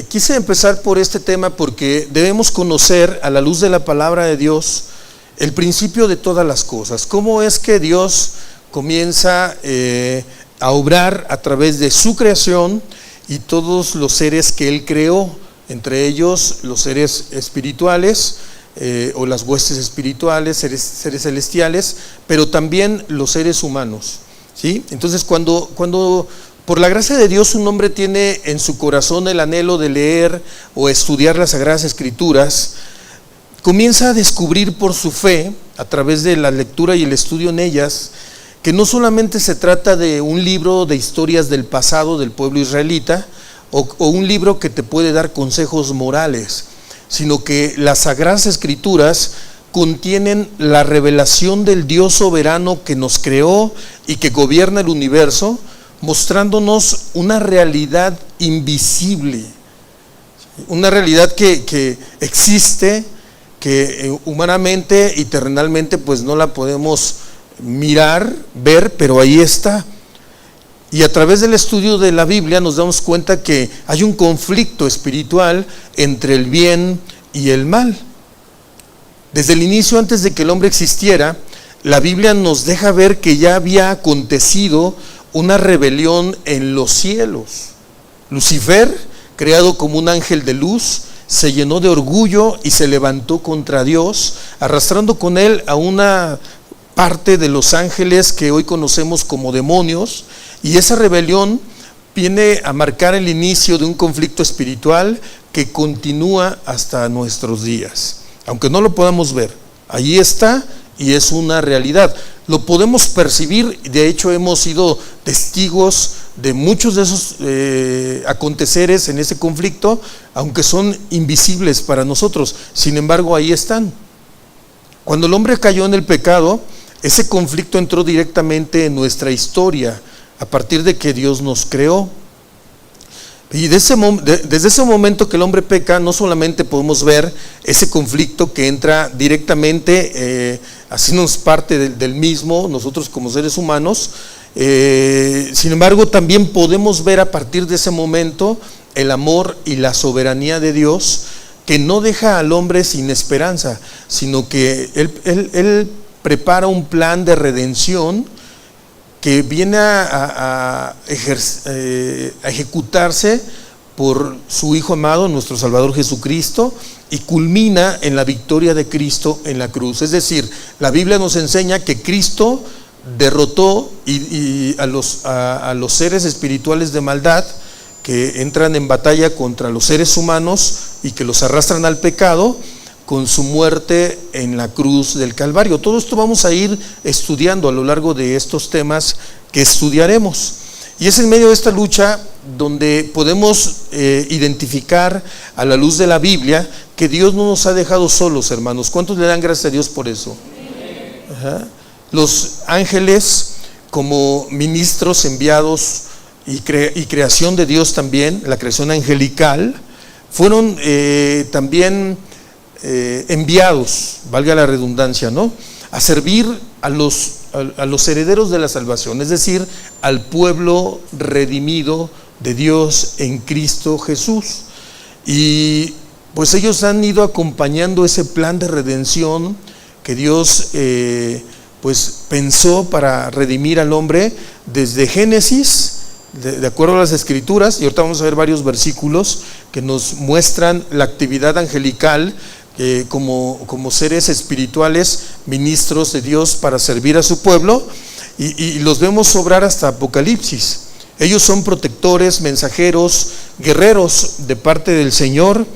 Quise empezar por este tema porque debemos conocer a la luz de la palabra de Dios el principio de todas las cosas. ¿Cómo es que Dios comienza a obrar a través de su creación y todos los seres que Él creó, entre ellos los seres espirituales o las huestes espirituales, seres celestiales, pero también los seres humanos, ¿sí? Entonces cuando por la gracia de Dios un hombre tiene en su corazón el anhelo de leer o estudiar las Sagradas Escrituras, comienza a descubrir por su fe, a través de la lectura y el estudio en ellas, que no solamente se trata de un libro de historias del pasado del pueblo israelita o un libro que te puede dar consejos morales, sino que las Sagradas Escrituras contienen la revelación del Dios soberano que nos creó y que gobierna el universo, mostrándonos una realidad invisible, una realidad que existe, que humanamente y terrenalmente pues no la podemos mirar, ver, pero ahí está. Y a través del estudio de la Biblia nos damos cuenta que hay un conflicto espiritual entre el bien y el mal. Desde el inicio, antes de que el hombre existiera, la Biblia nos deja ver que ya había acontecido una rebelión en los cielos. Lucifer, creado como un ángel de luz, se llenó de orgullo y se levantó contra Dios, arrastrando con él a una parte de los ángeles que hoy conocemos como demonios, y esa rebelión viene a marcar el inicio de un conflicto espiritual que continúa hasta nuestros días, aunque no lo podamos ver. Allí está y es una realidad. Lo podemos percibir, de hecho hemos sido testigos de muchos de esos aconteceres en ese conflicto, aunque son invisibles para nosotros, sin embargo ahí están. Cuando el hombre cayó en el pecado, ese conflicto entró directamente en nuestra historia, a partir de que Dios nos creó. Y desde ese momento que el hombre peca, no solamente podemos ver ese conflicto que entra directamente, haciéndonos parte del mismo, nosotros como seres humanos, sin embargo también podemos ver a partir de ese momento el amor y la soberanía de Dios, que no deja al hombre sin esperanza, sino que Él prepara un plan de redención que viene a ejecutarse por su Hijo amado, nuestro Salvador Jesucristo, y culmina en la victoria de Cristo en la cruz. Es decir, la Biblia nos enseña que Cristo derrotó a los seres espirituales de maldad que entran en batalla contra los seres humanos y que los arrastran al pecado, con su muerte en la cruz del Calvario. Todo esto vamos a ir estudiando a lo largo de estos temas que estudiaremos. Y es en medio de esta lucha donde podemos identificar a la luz de la Biblia que Dios no nos ha dejado solos, hermanos. ¿Cuántos le dan gracias a Dios por eso? Ajá. Los ángeles, como ministros enviados y creación de Dios también, la creación angelical, fueron también enviados, valga la redundancia, ¿no?, a servir a los herederos de la salvación, es decir, al pueblo redimido de Dios en Cristo Jesús. Y pues ellos han ido acompañando ese plan de redención que Dios pues pensó para redimir al hombre desde Génesis, de acuerdo a las Escrituras, y ahorita vamos a ver varios versículos que nos muestran la actividad angelical como seres espirituales, ministros de Dios para servir a su pueblo, y los vemos obrar hasta Apocalipsis. Ellos son protectores, mensajeros, guerreros de parte del Señor,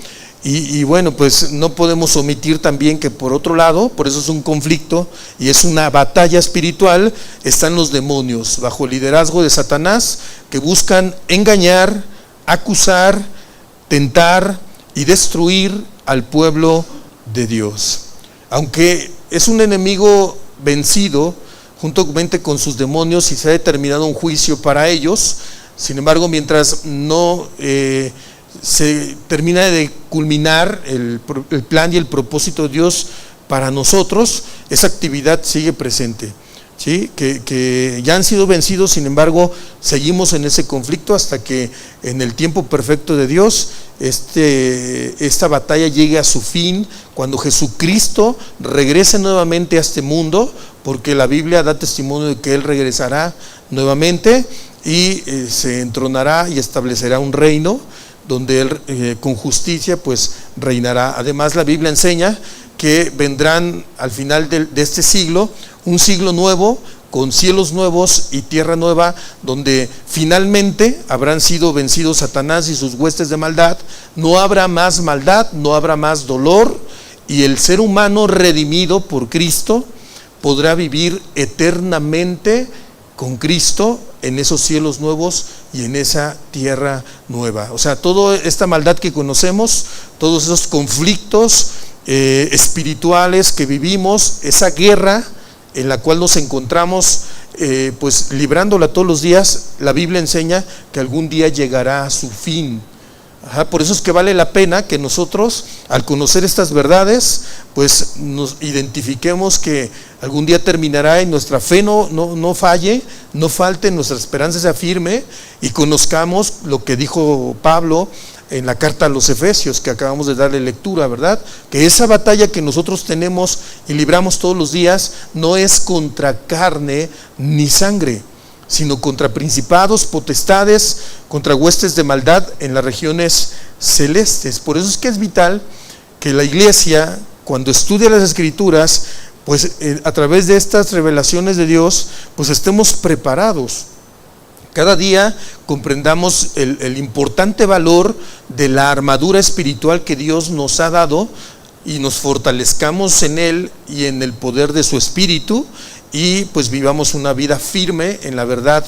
y bueno, pues no podemos omitir también que por otro lado, por eso es un conflicto y es una batalla espiritual, están los demonios bajo el liderazgo de Satanás, que buscan engañar, acusar, tentar y destruir al pueblo de Dios. Aunque es un enemigo vencido juntamente con sus demonios y se ha determinado un juicio para ellos, sin embargo, mientras no se termina de culminar el plan y el propósito de Dios para nosotros, esa actividad sigue presente. ¿sí? Que ya han sido vencidos, sin embargo, seguimos en ese conflicto hasta que en el tiempo perfecto de Dios, esta batalla llegue a su fin, cuando Jesucristo regrese nuevamente a este mundo, porque la Biblia da testimonio de que Él regresará nuevamente y se entronará y establecerá un reino donde Él con justicia pues reinará. Además, la Biblia enseña que vendrán al final de este siglo un siglo nuevo, con cielos nuevos y tierra nueva, donde finalmente habrán sido vencidos Satanás y sus huestes de maldad. No habrá más maldad, no habrá más dolor, y el ser humano redimido por Cristo podrá vivir eternamente con Cristo en esos cielos nuevos y en esa tierra nueva. O sea, toda esta maldad que conocemos, todos esos conflictos espirituales que vivimos, esa guerra en la cual nos encontramos pues librándola todos los días, la Biblia enseña que algún día llegará a su fin. Por eso es que vale la pena que nosotros, al conocer estas verdades, pues nos identifiquemos que algún día terminará y nuestra fe no falle, no falte, nuestra esperanza se afirme, y conozcamos lo que dijo Pablo en la carta a los Efesios, que acabamos de darle lectura, ¿verdad? Que esa batalla que nosotros tenemos y libramos todos los días no es contra carne ni sangre, sino contra principados, potestades, contra huestes de maldad en las regiones celestes. Por eso es que es vital que la iglesia, cuando estudia las Escrituras, pues a través de estas revelaciones de Dios, pues estemos preparados. Cada día comprendamos el importante valor de la armadura espiritual que Dios nos ha dado y nos fortalezcamos en Él y en el poder de su Espíritu, y pues vivamos una vida firme en la verdad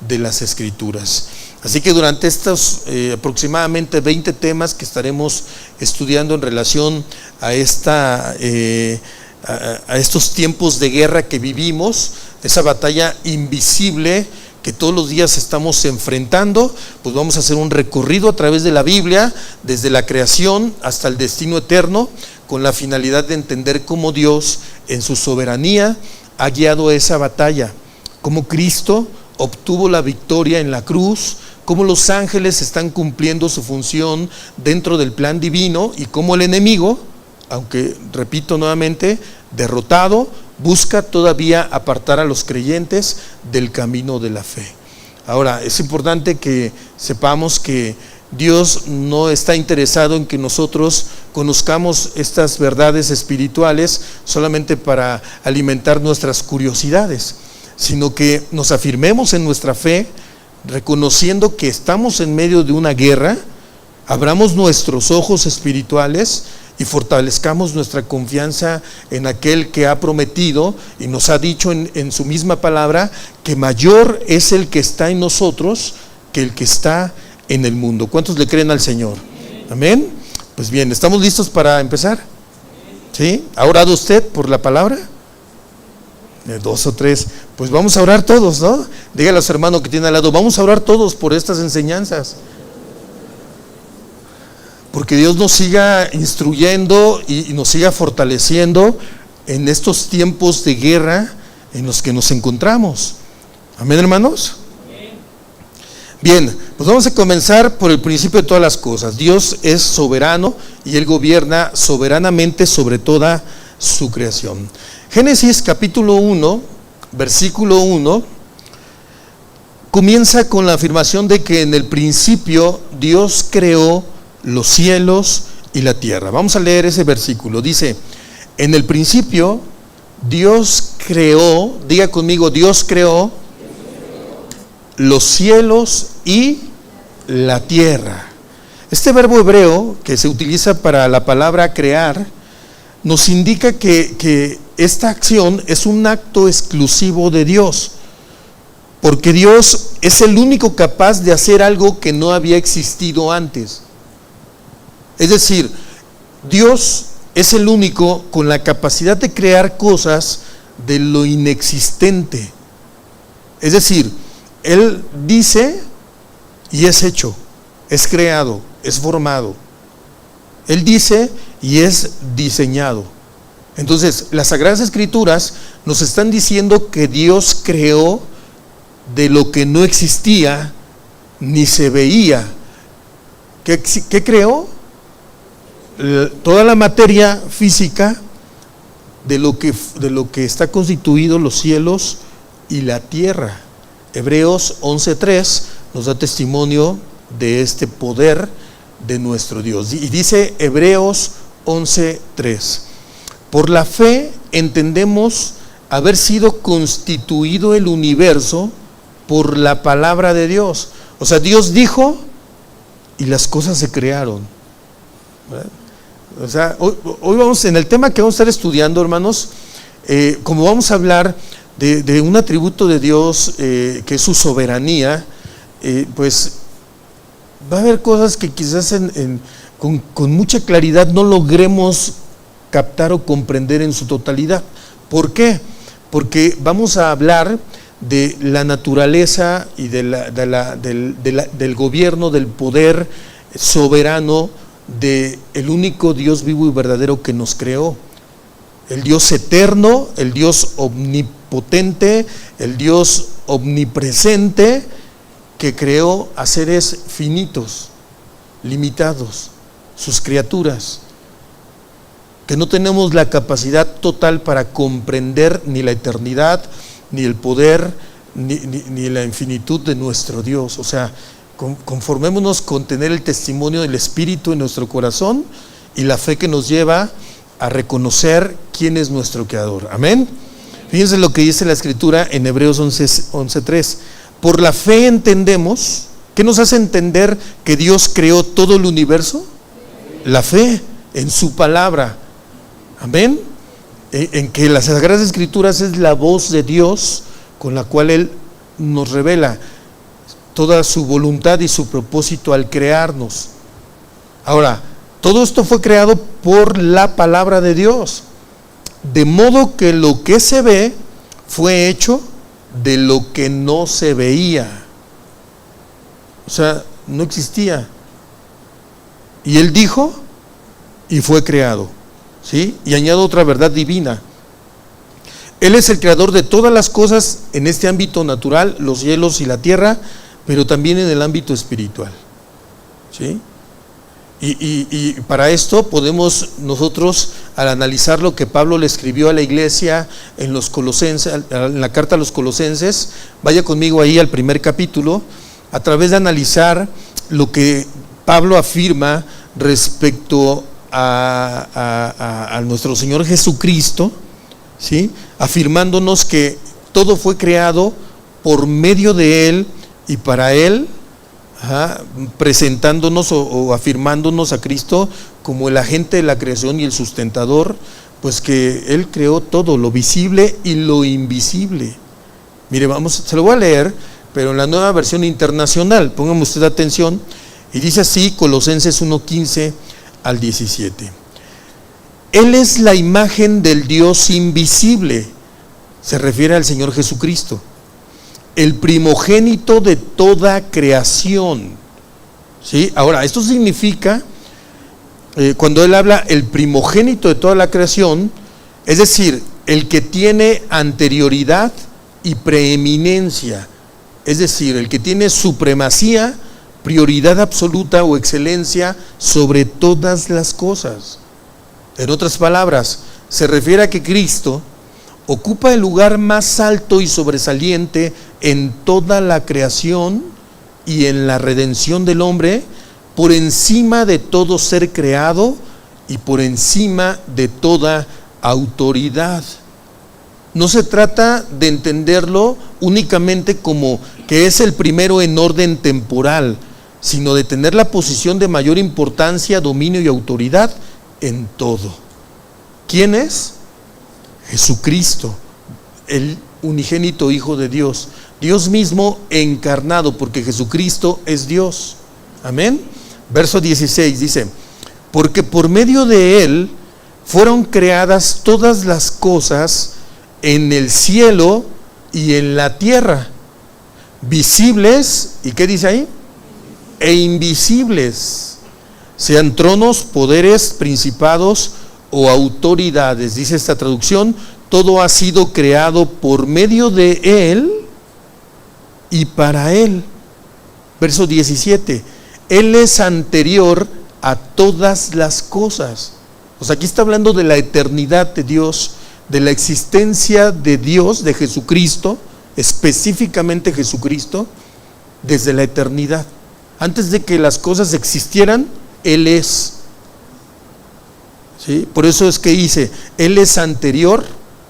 de las Escrituras. Así que durante estos aproximadamente 20 temas que estaremos estudiando en relación a estos tiempos de guerra que vivimos, esa batalla invisible que todos los días estamos enfrentando, pues vamos a hacer un recorrido a través de la Biblia, desde la creación hasta el destino eterno, con la finalidad de entender cómo Dios en su soberanía ha guiado esa batalla, cómo Cristo obtuvo la victoria en la cruz, cómo los ángeles están cumpliendo su función dentro del plan divino, y cómo el enemigo, aunque repito nuevamente, derrotado, busca todavía apartar a los creyentes del camino de la fe. Ahora, es importante que sepamos que Dios no está interesado en que nosotros conozcamos estas verdades espirituales solamente para alimentar nuestras curiosidades, sino que nos afirmemos en nuestra fe, reconociendo que estamos en medio de una guerra, abramos nuestros ojos espirituales y fortalezcamos nuestra confianza en aquel que ha prometido y nos ha dicho en su misma palabra que mayor es el que está en nosotros que el que está en el mundo. ¿Cuántos le creen al Señor? Amén. Pues bien, ¿estamos listos para empezar? ¿Sí? ¿Ha orado usted por la palabra? 2 o 3. Pues vamos a orar todos, ¿no? Dígale a su hermano que tiene al lado, vamos a orar todos por estas enseñanzas. Porque Dios nos siga instruyendo y nos siga fortaleciendo en estos tiempos de guerra en los que nos encontramos. Amén, hermanos. Bien, pues vamos a comenzar por el principio de todas las cosas. Dios es soberano y Él gobierna soberanamente sobre toda su creación. Génesis capítulo 1, versículo 1, comienza con la afirmación de que en el principio Dios creó los cielos y la tierra. Vamos a leer ese versículo. Dice, en el principio Dios creó, diga conmigo, Dios creó los cielos y la tierra. Este verbo hebreo que se utiliza para la palabra crear nos indica que esta acción es un acto exclusivo de Dios, porque Dios es el único capaz de hacer algo que no había existido antes. Es decir, Dios es el único con la capacidad de crear cosas de lo inexistente. Es decir, Él dice y es hecho, es creado, es formado. Él dice y es diseñado. Entonces, las Sagradas Escrituras nos están diciendo que Dios creó de lo que no existía ni se veía. ¿Qué creó? Toda la materia física de lo que está constituido los cielos y la tierra. Hebreos 11:3 nos da testimonio de este poder de nuestro Dios. Y dice Hebreos 11:3: por la fe entendemos haber sido constituido el universo por la palabra de Dios. O sea, Dios dijo y las cosas se crearon. ¿Verdad? O sea, hoy vamos, en el tema que vamos a estar estudiando, hermanos, como vamos a hablar de un atributo de Dios que es su soberanía, pues va a haber cosas que quizás con mucha claridad no logremos captar o comprender en su totalidad. ¿Por qué? Porque vamos a hablar de la naturaleza y del gobierno, del poder soberano del único Dios vivo y verdadero que nos creó. El Dios eterno, el Dios omnipotente, el Dios omnipresente, que creó a seres finitos, limitados, sus criaturas, que no tenemos la capacidad total para comprender ni la eternidad, ni el poder, ni la infinitud de nuestro Dios. O sea, conformémonos con tener el testimonio del Espíritu en nuestro corazón y la fe que nos lleva a reconocer quién es nuestro Creador. Amén. Fíjense lo que dice la Escritura en Hebreos 11:3. Por la fe entendemos. ¿Qué nos hace entender que Dios creó todo el universo? La fe en su palabra. Amén. En que las Sagradas Escrituras es la voz de Dios con la cual Él nos revela toda su voluntad y su propósito al crearnos. Ahora, todo esto fue creado por la palabra de Dios, de modo que lo que se ve fue hecho de lo que no se veía. O sea, no existía. Y Él dijo y fue creado. ¿Sí? Y añado otra verdad divina. Él es el creador de todas las cosas en este ámbito natural, los cielos y la tierra, pero también en el ámbito espiritual. ¿Sí? Y para esto podemos nosotros, al analizar lo que Pablo le escribió a la iglesia en los Colosenses, en la carta a los Colosenses, vaya conmigo ahí al primer capítulo, a través de analizar lo que Pablo afirma respecto a nuestro Señor Jesucristo, ¿sí? Afirmándonos que todo fue creado por medio de Él y para Él, presentándonos o afirmándonos a Cristo como el agente de la creación y el sustentador, pues que Él creó todo, lo visible y lo invisible. Mire, se lo voy a leer, pero en la Nueva Versión Internacional, póngame usted atención, y dice así, Colosenses 1:15 al 17. Él es la imagen del Dios invisible, se refiere al Señor Jesucristo, el primogénito de toda creación. ¿Sí? Ahora, esto significa, cuando él habla el primogénito de toda la creación, es decir, el que tiene anterioridad y preeminencia, es decir, el que tiene supremacía, prioridad absoluta o excelencia sobre todas las cosas. En otras palabras, se refiere a que Cristo ocupa el lugar más alto y sobresaliente en toda la creación y en la redención del hombre, por encima de todo ser creado y por encima de toda autoridad. No se trata de entenderlo únicamente como que es el primero en orden temporal, sino de tener la posición de mayor importancia, dominio y autoridad en todo. ¿Quién es? Jesucristo, el unigénito Hijo de Dios, Dios mismo encarnado, porque Jesucristo es Dios. Amén. Verso 16 dice: porque por medio de Él fueron creadas todas las cosas en el cielo y en la tierra, visibles, ¿y qué dice ahí? E invisibles, sean tronos, poderes, principados o autoridades, dice esta traducción, todo ha sido creado por medio de Él y para Él. Verso 17, Él es anterior a todas las cosas. O sea, aquí está hablando de la eternidad de Dios, de la existencia de Dios, de Jesucristo, específicamente Jesucristo, desde la eternidad. Antes de que las cosas existieran, Él es. ¿Sí? Por eso es que dice, Él es anterior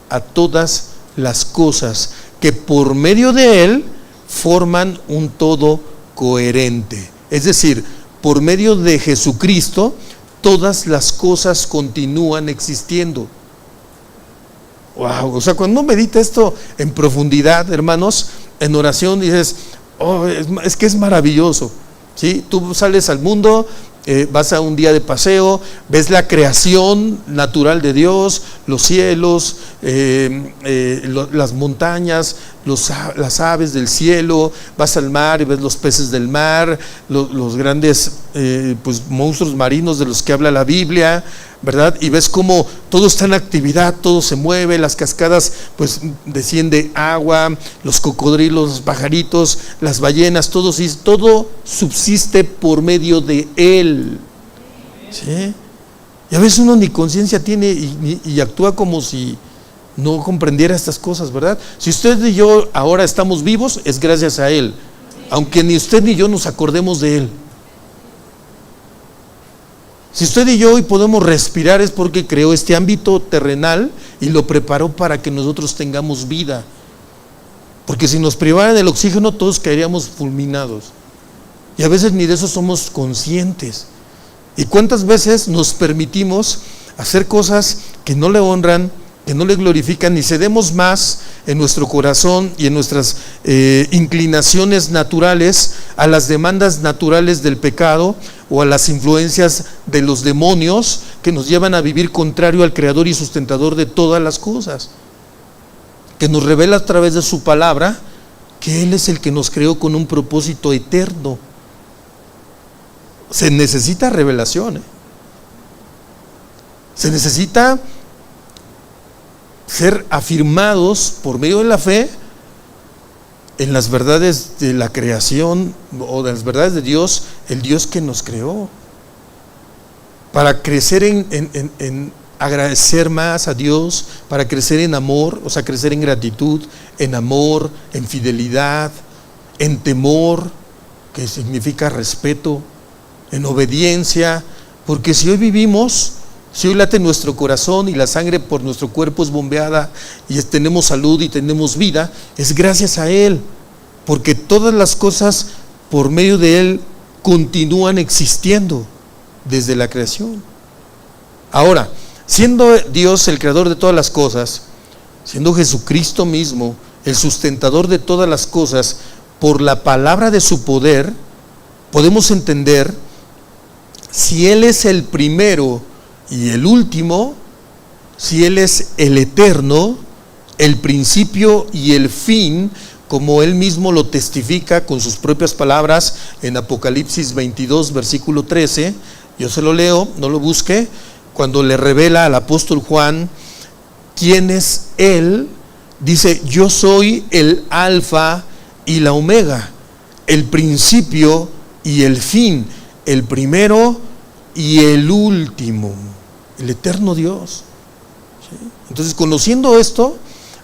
a todas las cosas, que por medio de Él forman un todo coherente. Es decir, por medio de Jesucristo, todas las cosas continúan existiendo. Wow, o sea, cuando uno medita esto en profundidad, hermanos, en oración dices, oh, es que es maravilloso. ¿Sí? Tú sales al mundo, vas a un día de paseo, ves la creación natural de Dios, los cielos, las montañas, las aves del cielo, vas al mar y ves los peces del mar, los grandes pues monstruos marinos de los que habla la Biblia, ¿verdad? Y ves cómo todo está en actividad, todo se mueve, las cascadas, pues desciende agua, los cocodrilos, los pajaritos, las ballenas, todo subsiste por medio de Él. ¿Sí? Y a veces uno ni conciencia tiene y actúa como si no comprendiera estas cosas, ¿verdad? Si usted y yo ahora estamos vivos, es gracias a Él, aunque ni usted ni yo nos acordemos de Él. Si usted y yo hoy podemos respirar es porque creó este ámbito terrenal y lo preparó para que nosotros tengamos vida. Porque si nos privaran del oxígeno todos caeríamos fulminados. Y a veces ni de eso somos conscientes. ¿Y cuántas veces nos permitimos hacer cosas que no le honran, que no le glorifican, y cedemos más en nuestro corazón y en nuestras inclinaciones naturales a las demandas naturales del pecado o a las influencias de los demonios que nos llevan a vivir contrario al Creador y sustentador de todas las cosas, que nos revela a través de su palabra que Él es el que nos creó con un propósito eterno? Se necesita revelación, se necesita ser afirmados por medio de la fe en las verdades de la creación o de las verdades de Dios, el Dios que nos creó, para crecer en agradecer más a Dios, para crecer en amor, o sea, crecer en gratitud, en amor, en fidelidad, en temor, que significa respeto, en obediencia, porque si hoy vivimos, si hoy late nuestro corazón y la sangre por nuestro cuerpo es bombeada y tenemos salud y tenemos vida, es gracias a Él, porque todas las cosas por medio de Él continúan existiendo desde la creación. Ahora, siendo Dios el creador de todas las cosas, siendo Jesucristo mismo el sustentador de todas las cosas, por la palabra de su poder, podemos entender si Él es el primero y el último, si Él es el eterno, el principio y el fin, como Él mismo lo testifica con sus propias palabras en Apocalipsis 22, versículo 13. Yo se lo leo, no lo busque, cuando le revela al apóstol Juan quién es Él. Dice: yo soy el alfa y la omega, el principio y el fin, el primero y el último, el eterno Dios. ¿Sí? Entonces, conociendo esto,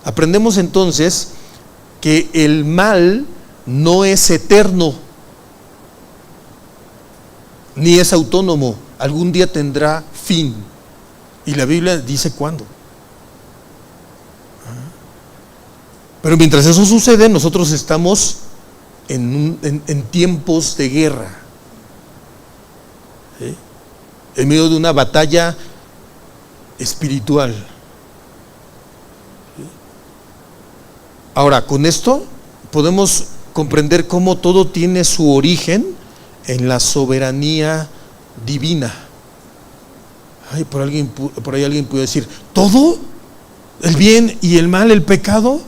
aprendemos entonces que el mal no es eterno, ni es autónomo, algún día tendrá fin, y la Biblia dice cuándo. Pero mientras eso sucede, nosotros estamos en tiempos de guerra, ¿sí? En medio de una batalla espiritual. ¿Sí? Ahora, con esto podemos comprender cómo todo tiene su origen en la soberanía divina. Ay, por ahí alguien puede decir: ¿todo? ¿El bien y el mal, el pecado?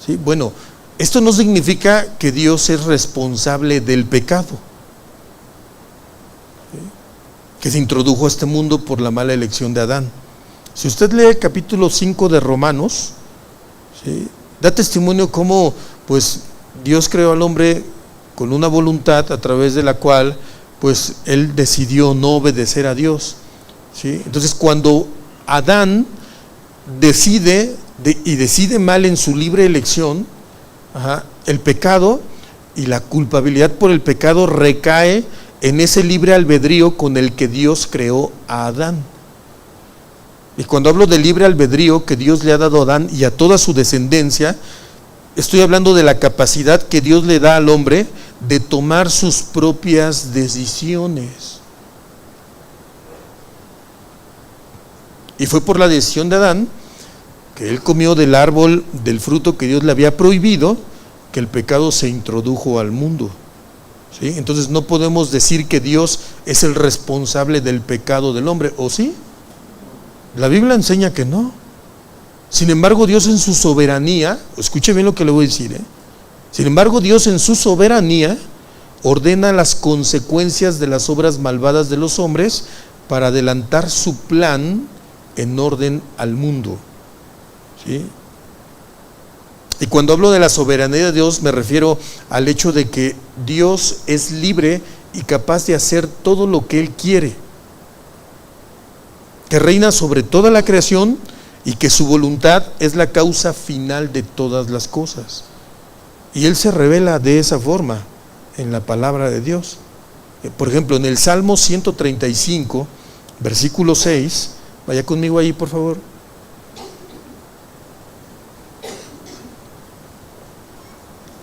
¿Sí? Bueno, esto no significa que Dios es responsable del pecado, ¿sí?, que se introdujo a este mundo por la mala elección de Adán. Si usted lee el capítulo 5 de Romanos, ¿sí?, da testimonio cómo pues Dios creó al hombre con una voluntad a través de la cual pues él decidió no obedecer a Dios, ¿sí? Entonces cuando Adán decide mal en su libre elección, el pecado y la culpabilidad por el pecado recae en ese libre albedrío con el que Dios creó a Adán. Y cuando hablo de libre albedrío que Dios le ha dado a Adán y a toda su descendencia, estoy hablando de la capacidad que Dios le da al hombre de tomar sus propias decisiones. Y fue por la decisión de Adán, que él comió del árbol del fruto que Dios le había prohibido, que el pecado se introdujo al mundo, ¿sí? Entonces no podemos decir que Dios es el responsable del pecado del hombre, ¿o sí? La Biblia enseña que no. Sin embargo, Dios en su soberanía, escuche bien lo que le voy a decir, sin embargo, Dios en su soberanía ordena las consecuencias de las obras malvadas de los hombres para adelantar su plan en orden al mundo, ¿sí? Y cuando hablo de la soberanía de Dios me refiero al hecho de que Dios es libre y capaz de hacer todo lo que Él quiere, que reina sobre toda la creación y que su voluntad es la causa final de todas las cosas. Y Él se revela de esa forma en la palabra de Dios. Por ejemplo, en el Salmo 135, versículo 6, vaya conmigo ahí por favor.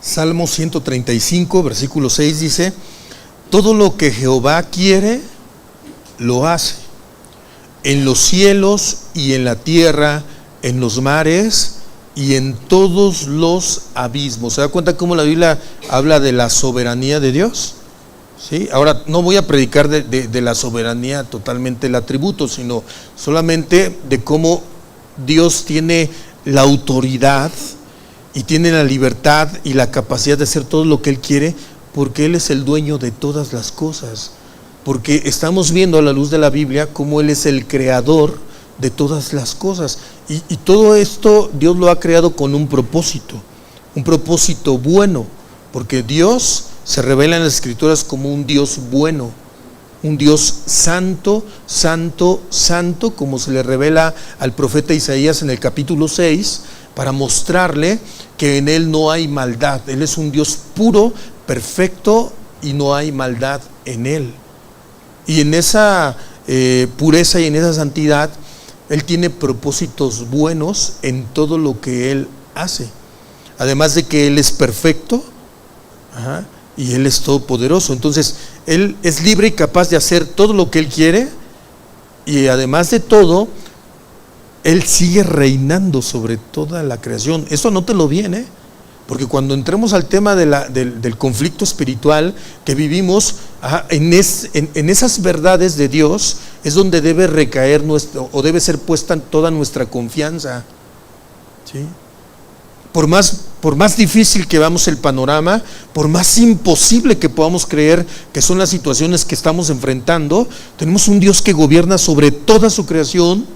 Salmo 135, versículo 6 dice: todo lo que Jehová quiere, lo hace, en los cielos y en la tierra, en los mares y en todos los abismos. ¿Se da cuenta cómo la Biblia habla de la soberanía de Dios? ¿Sí? Ahora, no voy a predicar de la soberanía totalmente el atributo, sino solamente de cómo Dios tiene la autoridad y tiene la libertad y la capacidad de hacer todo lo que Él quiere, porque Él es el dueño de todas las cosas. Porque estamos viendo a la luz de la Biblia cómo Él es el creador de todas las cosas. Y todo esto Dios lo ha creado con un propósito bueno, porque Dios se revela en las Escrituras como un Dios bueno, un Dios santo, santo, santo, como se le revela al profeta Isaías en el capítulo 6, para mostrarle que en Él no hay maldad. Él es un Dios puro, perfecto, y no hay maldad en Él. Y en esa pureza y en esa santidad, Él tiene propósitos buenos en todo lo que Él hace. Además de que Él es perfecto, y Él es todopoderoso. Entonces, Él es libre y capaz de hacer todo lo que Él quiere, y además de todo, Él sigue reinando sobre toda la creación. Eso anótelo bien, porque cuando entremos al tema del conflicto espiritual que vivimos, en esas verdades de Dios es donde debe recaer o debe ser puesta toda nuestra confianza, ¿sí? Por más difícil que veamos el panorama, por más imposible que podamos creer que son las situaciones que estamos enfrentando, tenemos un Dios que gobierna sobre toda su creación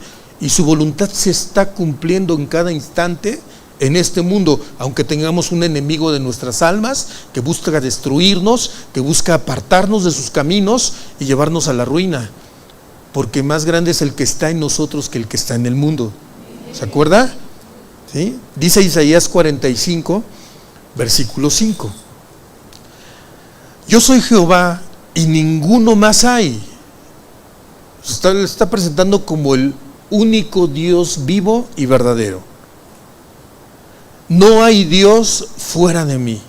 y su voluntad se está cumpliendo en cada instante en este mundo, aunque tengamos un enemigo de nuestras almas que busca destruirnos, que busca apartarnos de sus caminos y llevarnos a la ruina, porque más grande es el que está en nosotros que el que está en el mundo. ¿Se acuerda? ¿Sí? Dice Isaías 45, versículo 5: yo soy Jehová y ninguno más hay. Está presentando como el único Dios vivo y verdadero. No hay Dios fuera de mí.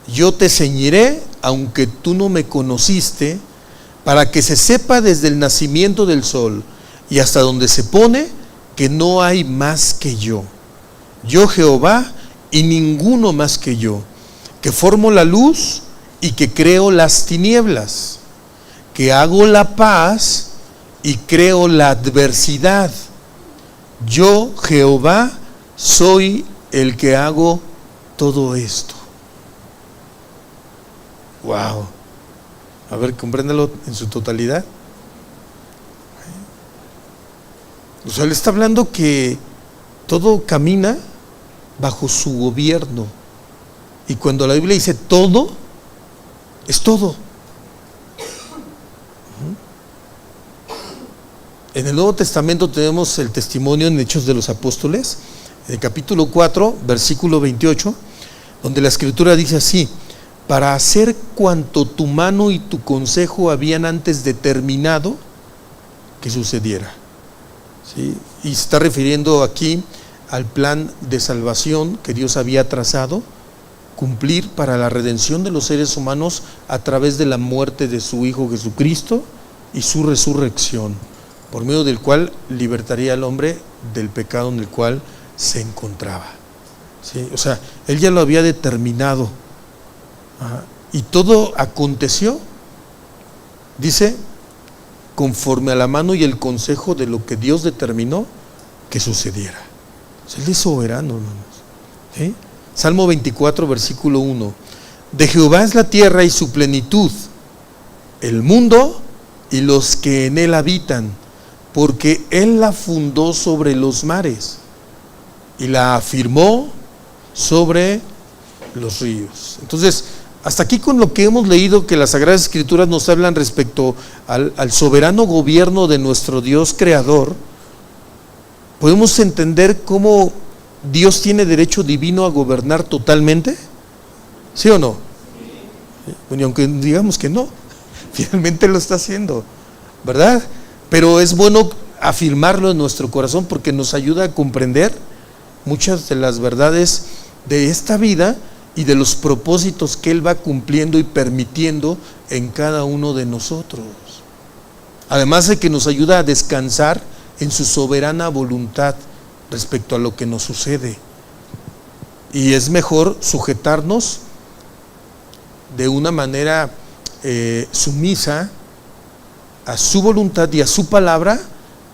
Yo te ceñiré, aunque tú no me conociste, para que se sepa desde el nacimiento del sol y hasta donde se pone, que no hay más que yo. Yo Jehová y ninguno más que yo, que formo la luz y que creo las tinieblas, que hago la paz y creo la adversidad. Yo Jehová soy el que hago todo esto. Wow. A ver, compréndalo en su totalidad. O sea, él está hablando que todo camina bajo su gobierno. Y cuando la Biblia dice todo, es todo. En el Nuevo Testamento tenemos el testimonio en Hechos de los Apóstoles, en el capítulo 4, versículo 28, donde la Escritura dice así: para hacer cuanto tu mano y tu consejo habían antes determinado que sucediera. ¿Sí? Y se está refiriendo aquí al plan de salvación que Dios había trazado, cumplir para la redención de los seres humanos a través de la muerte de su Hijo Jesucristo y su resurrección, por medio del cual libertaría al hombre del pecado en el cual se encontraba. ¿Sí? O sea, él ya lo había determinado. Y todo aconteció, dice, conforme a la mano y el consejo de lo que Dios determinó que sucediera. O sea, él es soberano, hermanos. ¿Sí? Salmo 24, versículo 1: de Jehová es la tierra y su plenitud, el mundo y los que en él habitan, porque él la fundó sobre los mares y la afirmó sobre los ríos. Entonces, hasta aquí con lo que hemos leído, que las Sagradas Escrituras nos hablan respecto al soberano gobierno de nuestro Dios creador, podemos entender cómo Dios tiene derecho divino a gobernar totalmente. ¿Sí o no? Bueno, y aunque digamos que no, finalmente lo está haciendo, ¿verdad? Pero es bueno afirmarlo en nuestro corazón porque nos ayuda a comprender muchas de las verdades de esta vida y de los propósitos que Él va cumpliendo y permitiendo en cada uno de nosotros. Además de que nos ayuda a descansar en su soberana voluntad respecto a lo que nos sucede. Y es mejor sujetarnos de una manera sumisa a su voluntad y a su palabra,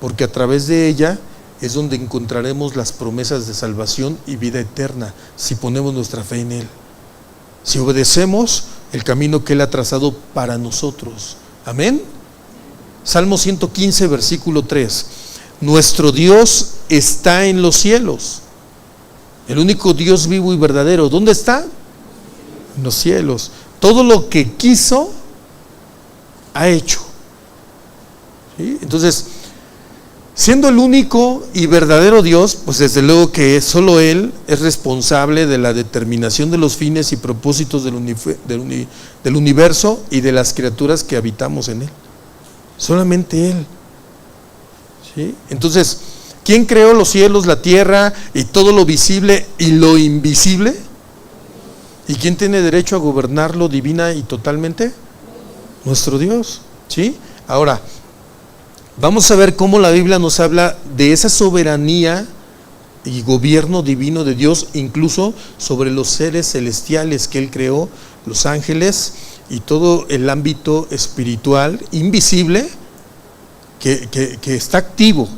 porque a través de ella es donde encontraremos las promesas de salvación y vida eterna, si ponemos nuestra fe en Él, si obedecemos el camino que Él ha trazado para nosotros. Amén. Salmo 115, versículo 3: nuestro Dios está en los cielos, el único Dios vivo y verdadero. ¿Dónde está? En los cielos. Todo lo que quiso ha hecho. ¿Sí? Entonces, siendo el único y verdadero Dios, pues desde luego que solo Él es responsable de la determinación de los fines y propósitos del universo y de las criaturas que habitamos en Él. Solamente Él. ¿Sí? Entonces, ¿quién creó los cielos, la tierra y todo lo visible y lo invisible? ¿Y quién tiene derecho a gobernarlo divina y totalmente? Nuestro Dios. ¿Sí? Ahora, vamos a ver cómo la Biblia nos habla de esa soberanía y gobierno divino de Dios, incluso sobre los seres celestiales que Él creó, los ángeles y todo el ámbito espiritual invisible que está activo.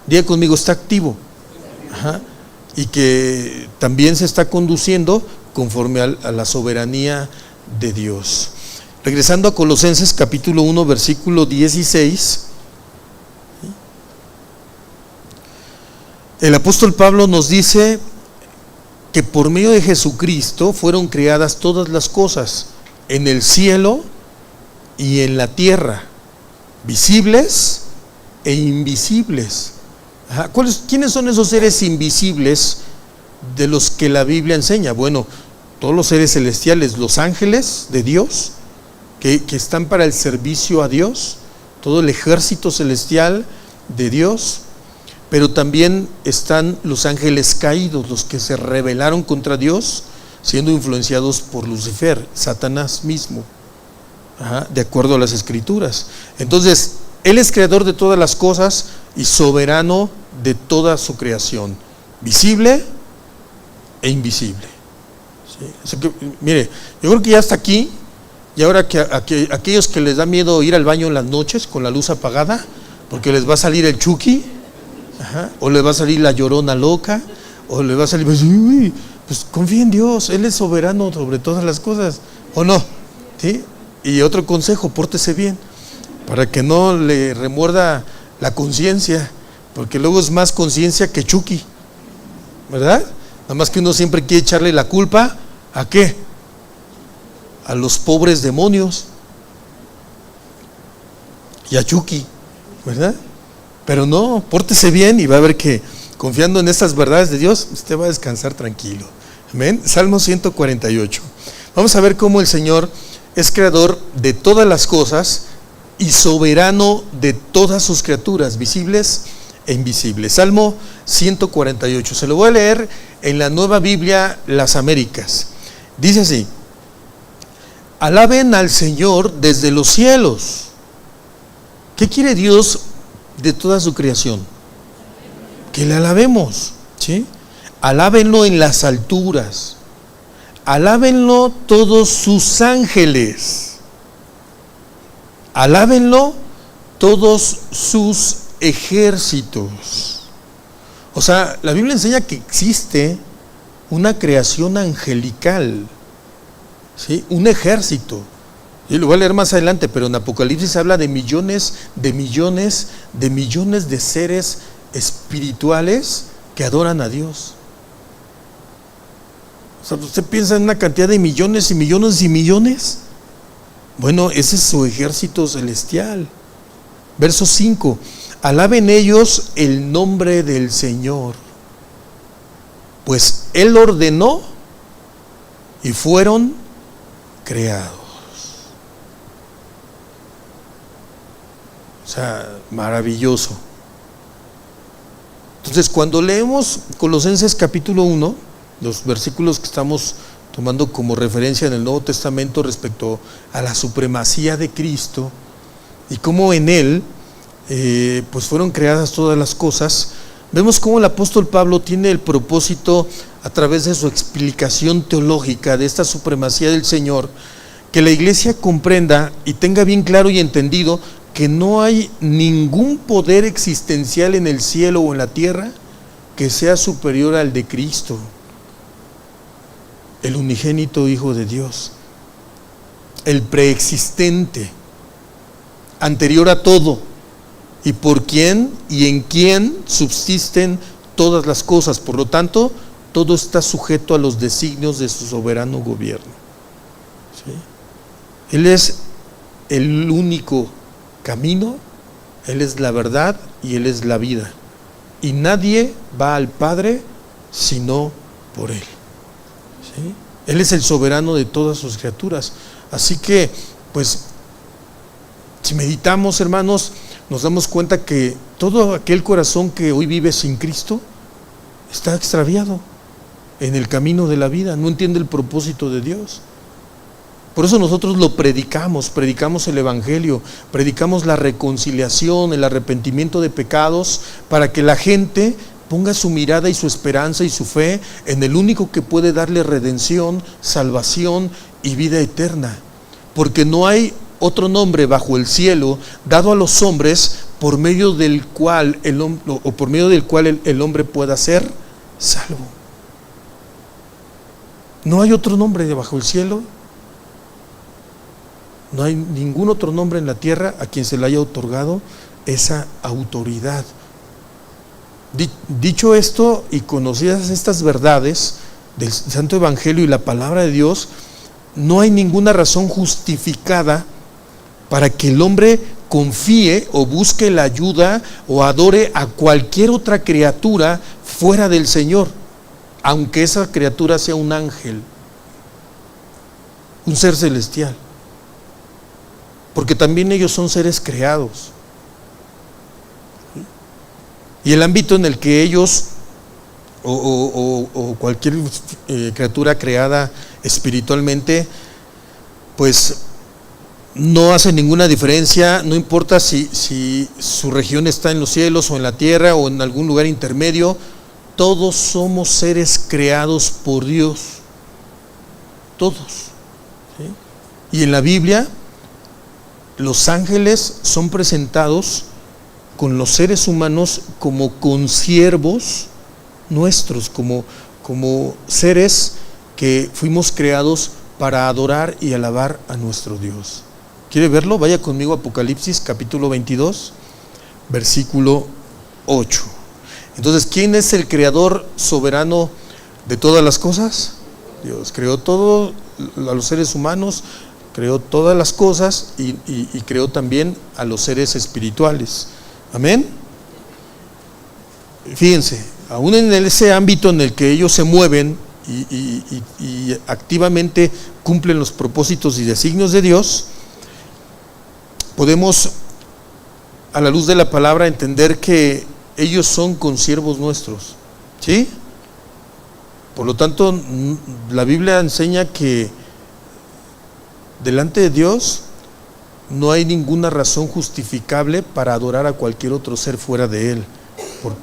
Diga conmigo, está activo. Ajá. Y que también se está conduciendo conforme a la soberanía de Dios. Regresando a Colosenses capítulo 1, versículo 16. El apóstol Pablo nos dice que por medio de Jesucristo fueron creadas todas las cosas en el cielo y en la tierra, visibles e invisibles. ¿Quiénes son esos seres invisibles de los que la Biblia enseña? Bueno, todos los seres celestiales, los ángeles de Dios, que están para el servicio a Dios, todo el ejército celestial de Dios. Pero también están los ángeles caídos, los que se rebelaron contra Dios, siendo influenciados por Lucifer, Satanás mismo, de acuerdo a las Escrituras. Entonces, Él es creador de todas las cosas y soberano de toda su creación, visible e invisible. ¿Sí? O sea que, mire, yo creo que ya hasta aquí, y ahora que aquellos que les da miedo ir al baño en las noches con la luz apagada, porque les va a salir el Chucky, o le va a salir la llorona loca, o le va a salir, pues confía en Dios, Él es soberano sobre todas las cosas, ¿o no? ¿Sí? Y otro consejo, pórtese bien, para que no le remuerda la conciencia porque luego es más conciencia que Chucky, ¿verdad? Nada más que uno siempre quiere echarle la culpa, ¿a qué? A los pobres demonios y a Chucky, ¿verdad? Pero no, pórtese bien y va a ver que confiando en estas verdades de Dios, usted va a descansar tranquilo. Amén. Salmo 148. Vamos a ver cómo el Señor es creador de todas las cosas y soberano de todas sus criaturas, visibles e invisibles. Salmo 148. Se lo voy a leer en la Nueva Biblia Las Américas. Dice así: alaben al Señor desde los cielos. ¿Qué quiere Dios de toda su creación? Que le alabemos, ¿sí? Alábenlo en las alturas, alábenlo todos sus ángeles, alábenlo todos sus ejércitos. O sea, la Biblia enseña que existe una creación angelical, ¿sí? Un ejército. Yo lo voy a leer más adelante, pero en Apocalipsis habla de millones de seres espirituales que adoran a Dios. O sea, ¿usted piensa en una cantidad de millones y millones y millones? Bueno, ese es su ejército celestial. Verso 5: alaben ellos el nombre del Señor, pues Él ordenó y fueron creados. O sea, maravilloso. Entonces, cuando leemos Colosenses capítulo 1, los versículos que estamos tomando como referencia en el Nuevo Testamento respecto a la supremacía de Cristo y cómo en Él pues fueron creadas todas las cosas, vemos cómo el apóstol Pablo tiene el propósito, a través de su explicación teológica de esta supremacía del Señor, que la iglesia comprenda y tenga bien claro y entendido que no hay ningún poder existencial en el cielo o en la tierra que sea superior al de Cristo, el unigénito Hijo de Dios, el preexistente, anterior a todo, y por quien y en quien subsisten todas las cosas. Por lo tanto, todo está sujeto a los designios de su soberano gobierno, ¿sí? Él es el único camino, Él es la verdad y Él es la vida, y nadie va al Padre sino por Él, ¿sí? Él es el soberano de todas sus criaturas. Así que, pues, si meditamos, hermanos, nos damos cuenta que todo aquel corazón que hoy vive sin Cristo está extraviado en el camino de la vida, no entiende el propósito de Dios. Por eso nosotros lo predicamos el Evangelio, predicamos la reconciliación, el arrepentimiento de pecados, para que la gente ponga su mirada y su esperanza y su fe en el único que puede darle redención, salvación y vida eterna. Porque no hay otro nombre bajo el cielo dado a los hombres por medio del cual el hombre pueda ser salvo. No hay otro nombre debajo del cielo. No hay ningún otro nombre en la tierra a quien se le haya otorgado esa autoridad. Dicho esto y conocidas estas verdades del Santo Evangelio y la palabra de Dios, no hay ninguna razón justificada para que el hombre confíe o busque la ayuda o adore a cualquier otra criatura fuera del Señor, aunque esa criatura sea un ángel, un ser celestial, porque también ellos son seres creados. Y el ámbito en el que ellos o cualquier criatura creada espiritualmente, pues no hace ninguna diferencia, no importa si su región está en los cielos o en la tierra o en algún lugar intermedio, todos somos seres creados por Dios, todos, ¿sí? Y en la Biblia los ángeles son presentados con los seres humanos como consiervos nuestros, como seres que fuimos creados para adorar y alabar a nuestro Dios. ¿Quiere verlo? Vaya conmigo a Apocalipsis capítulo 22, versículo 8. Entonces, ¿quién es el creador soberano de todas las cosas? Dios creó todo, a los seres humanos, creó todas las cosas y creó también a los seres espirituales. Amén. Fíjense, aún en ese ámbito en el que ellos se mueven y activamente cumplen los propósitos y designios de Dios, podemos, a la luz de la palabra, entender que ellos son consiervos nuestros, ¿sí? Por lo tanto, la Biblia enseña que delante de Dios no hay ninguna razón justificable para adorar a cualquier otro ser fuera de Él,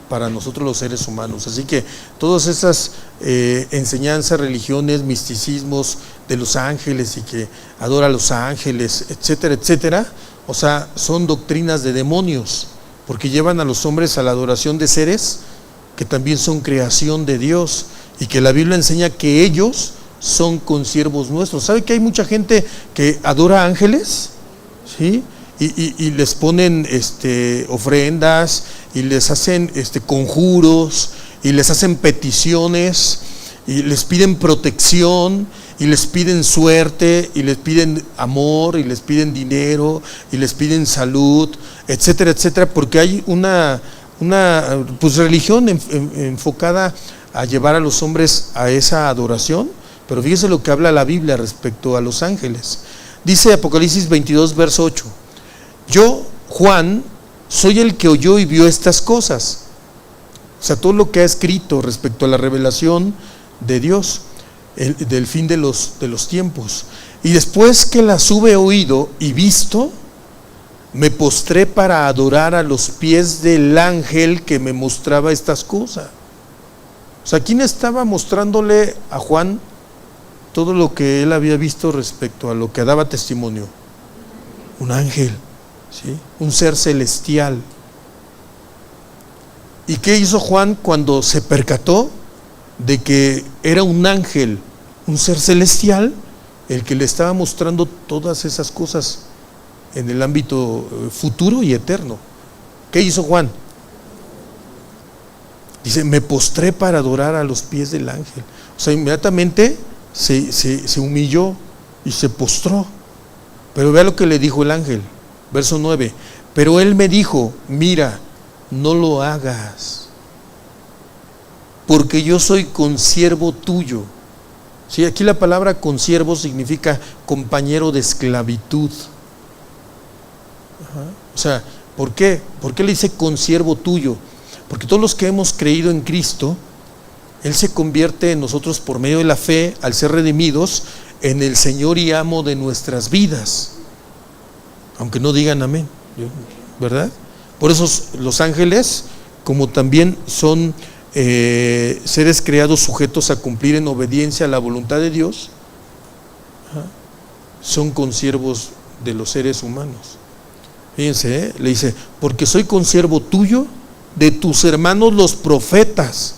para nosotros los seres humanos. Así que todas esas enseñanzas, religiones, misticismos de los ángeles y que adora a los ángeles, etcétera, etcétera, o sea, son doctrinas de demonios, porque llevan a los hombres a la adoración de seres que también son creación de Dios, y que la Biblia enseña que ellos son consiervos nuestros. ¿Sabe que hay mucha gente que adora ángeles? ¿Sí? Y les ponen ofrendas, y les hacen conjuros, y les hacen peticiones, y les piden protección, y les piden suerte, y les piden amor, y les piden dinero, y les piden salud, etcétera, etcétera, porque hay una pues religión enfocada a llevar a los hombres a esa adoración. Pero fíjese lo que habla la Biblia respecto a los ángeles. Dice Apocalipsis 22, verso 8: yo, Juan, soy el que oyó y vio estas cosas. O sea, todo lo que ha escrito respecto a la revelación de Dios, del fin de los tiempos. Y después que las hube oído y visto, me postré para adorar a los pies del ángel que me mostraba estas cosas. O sea, ¿quién estaba mostrándole a Juan todo lo que él había visto respecto a lo que daba testimonio? Un ángel, ¿sí? Un ser celestial. ¿Y qué hizo Juan cuando se percató de que era un ángel, un ser celestial, el que le estaba mostrando todas esas cosas en el ámbito futuro y eterno? ¿Qué hizo Juan? Dice, me postré para adorar a los pies del ángel. O sea, inmediatamente se humilló y se postró. Pero vea lo que le dijo el ángel, verso 9: pero él me dijo, mira, no lo hagas, porque yo soy consiervo tuyo. Sí, aquí la palabra consiervo significa compañero de esclavitud. O sea, ¿por qué? ¿Por qué le dice consiervo tuyo? Porque todos los que hemos creído en Cristo, Él se convierte en nosotros por medio de la fe, al ser redimidos, en el Señor y amo de nuestras vidas. Aunque no digan amén, ¿verdad? Por eso los ángeles, como también son seres creados sujetos a cumplir en obediencia a la voluntad de Dios, son consiervos de los seres humanos. Fíjense, le dice, porque soy consiervo tuyo, de tus hermanos los profetas,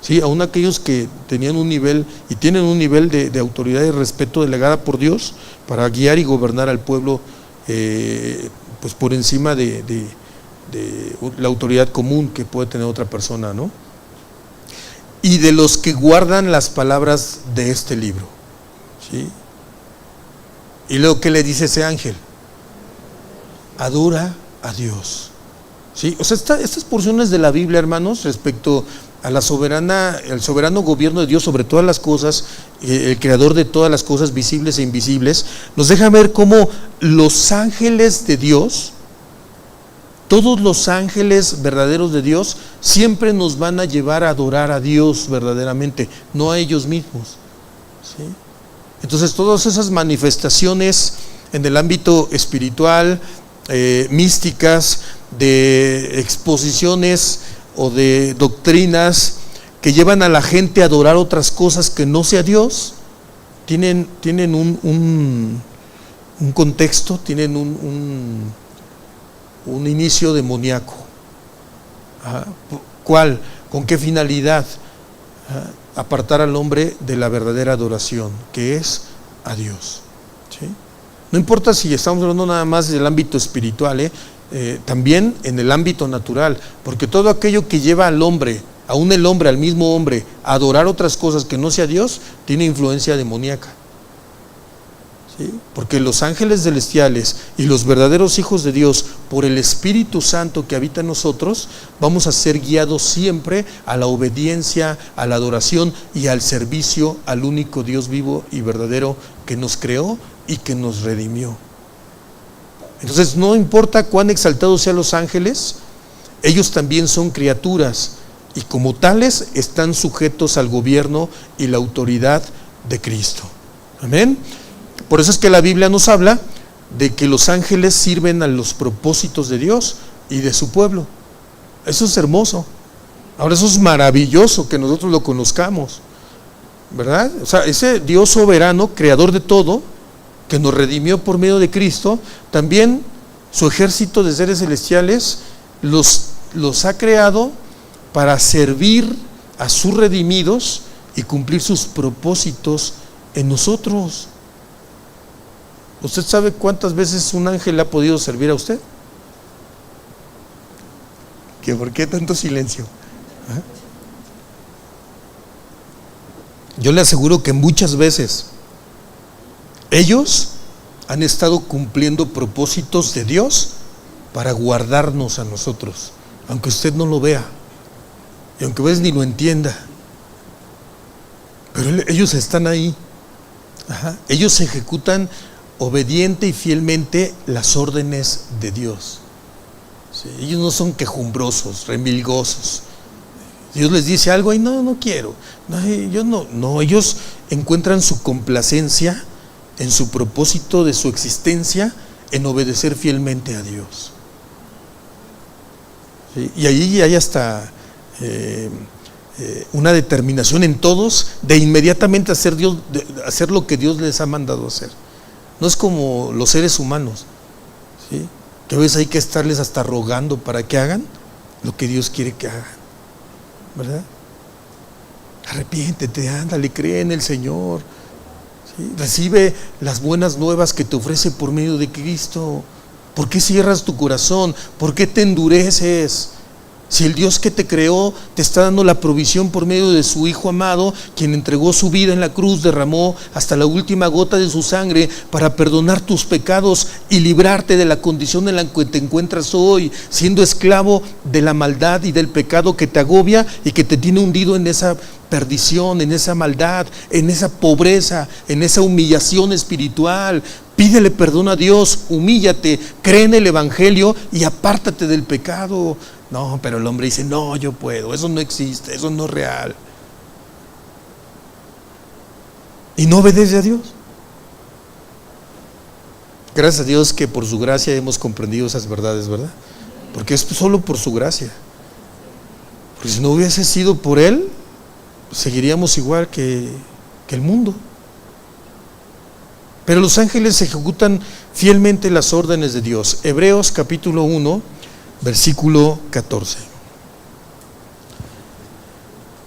¿sí? Aún aquellos que tenían un nivel y tienen un nivel de autoridad y respeto delegada por Dios para guiar y gobernar al pueblo, pues por encima de la autoridad común que puede tener otra persona, ¿no? Y de los que guardan las palabras de este libro, ¿sí? Y luego, ¿qué le dice ese ángel? Adora a Dios. ¿Sí? O sea, estas porciones de la Biblia, hermanos, respecto a el soberano gobierno de Dios sobre todas las cosas, el creador de todas las cosas visibles e invisibles, nos deja ver cómo los ángeles de Dios, todos los ángeles verdaderos de Dios, siempre nos van a llevar a adorar a Dios verdaderamente, no a ellos mismos, ¿sí? Entonces, todas esas manifestaciones en el ámbito espiritual, místicas, de exposiciones o de doctrinas que llevan a la gente a adorar otras cosas que no sea Dios, tienen un contexto, tienen un inicio demoníaco. ¿Cuál? ¿Con qué finalidad? Apartar al hombre de la verdadera adoración, que es a Dios, ¿sí? No importa si estamos hablando nada más del ámbito espiritual, también en el ámbito natural, porque todo aquello que lleva al hombre, aún el hombre, al mismo hombre, a adorar otras cosas que no sea Dios, tiene influencia demoníaca. ¿Sí? Porque los ángeles celestiales y los verdaderos hijos de Dios, por el Espíritu Santo que habita en nosotros, vamos a ser guiados siempre a la obediencia, a la adoración y al servicio al único Dios vivo y verdadero que nos creó y que nos redimió. Entonces, no importa cuán exaltados sean los ángeles, ellos también son criaturas y como tales están sujetos al gobierno y la autoridad de Cristo. Amén. Por eso es que la Biblia nos habla de que los ángeles sirven a los propósitos de Dios y de su pueblo. Eso es hermoso. Ahora, eso es maravilloso que nosotros lo conozcamos, ¿verdad? O sea, ese Dios soberano, creador de todo, que nos redimió por medio de Cristo, también su ejército de seres celestiales los ha creado para servir a sus redimidos y cumplir sus propósitos en nosotros. ¿Usted sabe cuántas veces un ángel ha podido servir a usted? ¿Que por qué tanto silencio? ¿Ah? Yo le aseguro que muchas veces ellos han estado cumpliendo propósitos de Dios para guardarnos a nosotros, aunque usted no lo vea y aunque a veces ni lo entienda, pero ellos están ahí. Ajá. Ellos ejecutan obediente y fielmente las órdenes de Dios. Sí, ellos no son quejumbrosos, remilgosos. Dios les dice algo y no quiero, no, ellos encuentran su complacencia en su propósito de su existencia, en obedecer fielmente a Dios. ¿Sí? Y ahí hay hasta una determinación en todos de inmediatamente hacer lo que Dios les ha mandado hacer. No es como los seres humanos, ¿sí? Que a veces hay que estarles hasta rogando para que hagan lo que Dios quiere que hagan, ¿verdad? Arrepiéntete, ándale, cree en el Señor. ¿Sí? Recibe las buenas nuevas que te ofrece por medio de Cristo. ¿Por qué cierras tu corazón? ¿Por qué te endureces? Si el Dios que te creó te está dando la provisión por medio de su Hijo amado, quien entregó su vida en la cruz, derramó hasta la última gota de su sangre para perdonar tus pecados y librarte de la condición en la que te encuentras hoy, siendo esclavo de la maldad y del pecado que te agobia y que te tiene hundido en esa perdición, en esa maldad, en esa pobreza, en esa humillación espiritual. Pídele perdón a Dios, humíllate, cree en el Evangelio y apártate del pecado. No, pero el hombre dice, no, yo puedo, eso no existe, eso no es real. Y no obedece a Dios. Gracias a Dios que por su gracia hemos comprendido esas verdades, ¿verdad? Porque es solo por su gracia. Porque si no hubiese sido por Él, seguiríamos igual que el mundo. Pero los ángeles ejecutan fielmente las órdenes de Dios. Hebreos capítulo 1, versículo 14.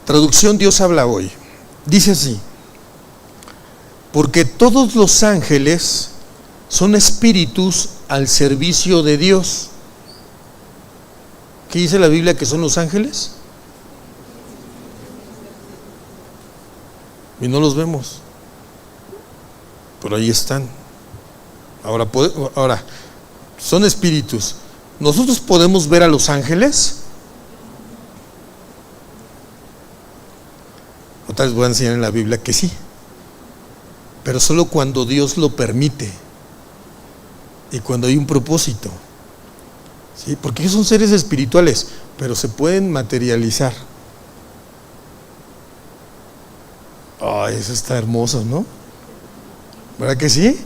Traducción Dios habla hoy. Dice así: porque todos los ángeles son espíritus al servicio de Dios. ¿Qué dice la Biblia que son los ángeles? Y no los vemos, pero ahí están. Ahora, son espíritus. ¿Nosotros podemos ver a los ángeles? Otra vez voy a enseñar en la Biblia que sí, pero solo cuando Dios lo permite y cuando hay un propósito. ¿Sí? Porque ellos son seres espirituales, pero se pueden materializar. Eso está hermoso, ¿no? ¿Verdad que sí?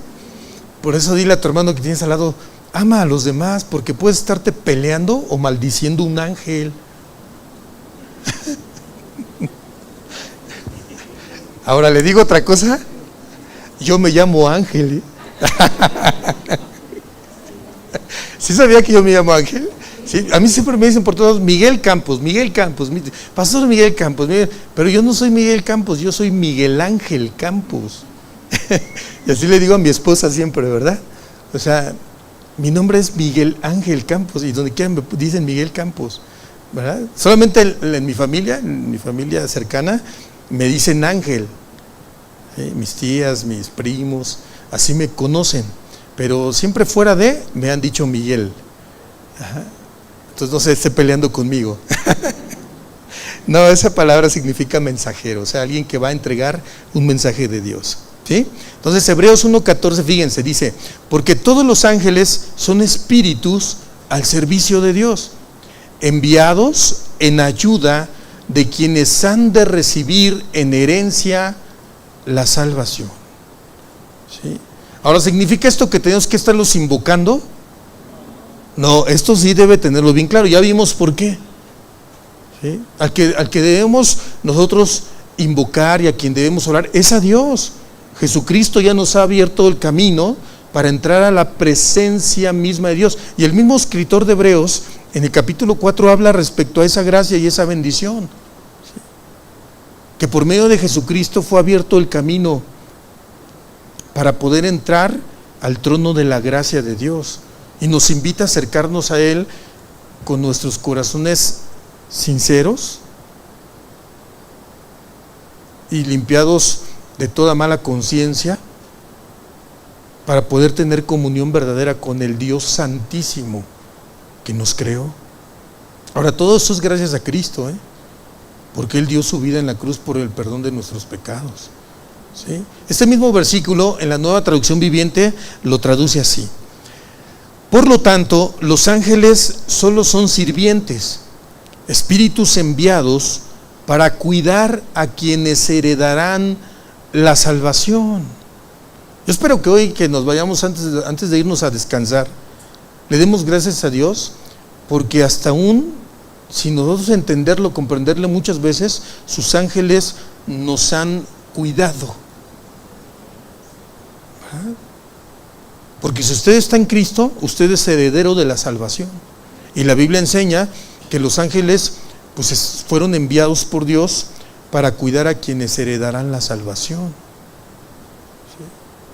Por eso dile a tu hermano que tienes al lado: ama a los demás, porque puedes estarte peleando o maldiciendo un ángel. Ahora le digo otra cosa: yo me llamo Ángel, ¿eh? ¿Sí sabía que yo me llamo Ángel? ¿Sí? A mí siempre me dicen por todos Miguel Campos, Pastor Miguel Campos, pero yo no soy Miguel Campos, yo soy Miguel Ángel Campos. Y así le digo a mi esposa siempre, ¿verdad? O sea, Mi nombre es Miguel Ángel Campos, y donde quiera me dicen Miguel Campos, ¿verdad? Solamente en mi familia cercana, me dicen Ángel. ¿Sí? Mis tías, mis primos, así me conocen. Pero siempre fuera de, me han dicho Miguel. Ajá. Entonces no se esté peleando conmigo. No, esa palabra significa mensajero, o sea, alguien que va a entregar un mensaje de Dios. ¿Sí? Entonces Hebreos 1:14, fíjense, dice, porque todos los ángeles son espíritus al servicio de Dios, enviados en ayuda de quienes han de recibir en herencia la salvación. ¿Sí? Ahora, ¿significa esto que tenemos que estarlos invocando? No, esto sí debe tenerlo bien claro, ya vimos por qué. ¿Sí? Al que debemos nosotros invocar y a quien debemos orar es a Dios. Jesucristo ya nos ha abierto el camino para entrar a la presencia misma de Dios. Y el mismo escritor de Hebreos, en el capítulo 4, habla respecto a esa gracia y esa bendición. ¿Sí? Que por medio de Jesucristo fue abierto el camino para poder entrar al trono de la gracia de Dios. Y nos invita a acercarnos a Él con nuestros corazones sinceros y limpiados de toda mala conciencia, para poder tener comunión verdadera con el Dios Santísimo que nos creó. Ahora, todo eso es gracias a Cristo, porque Él dio su vida en la cruz por el perdón de nuestros pecados. ¿Sí? Este mismo versículo en la Nueva Traducción Viviente lo traduce así: por lo tanto, los ángeles solo son sirvientes, espíritus enviados para cuidar a quienes heredarán la salvación. Yo espero que hoy que nos vayamos antes de irnos a descansar, le demos gracias a Dios, porque hasta aún, sin nosotros entenderlo, comprenderle muchas veces, sus ángeles nos han cuidado. ¿Ah? Porque si usted está en Cristo, usted es heredero de la salvación. Y la Biblia enseña que los ángeles pues fueron enviados por Dios para cuidar a quienes heredarán la salvación.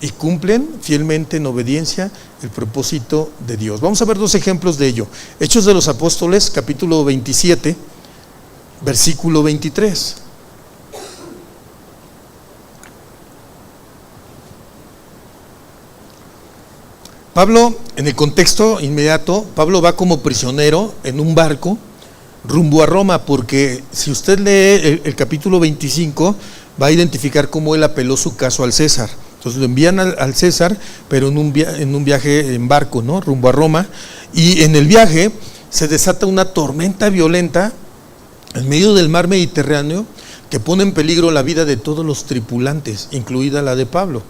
¿Sí? Y cumplen fielmente en obediencia el propósito de Dios. Vamos a ver dos ejemplos de ello. Hechos de los Apóstoles, capítulo 27, versículo 23. Pablo, en el contexto inmediato, Pablo va como prisionero en un barco rumbo a Roma, porque si usted lee el capítulo 25, va a identificar cómo él apeló su caso al César. Entonces lo envían al César, pero en un viaje en barco, ¿no? Rumbo a Roma, y en el viaje se desata una tormenta violenta en medio del mar Mediterráneo que pone en peligro la vida de todos los tripulantes, incluida la de Pablo.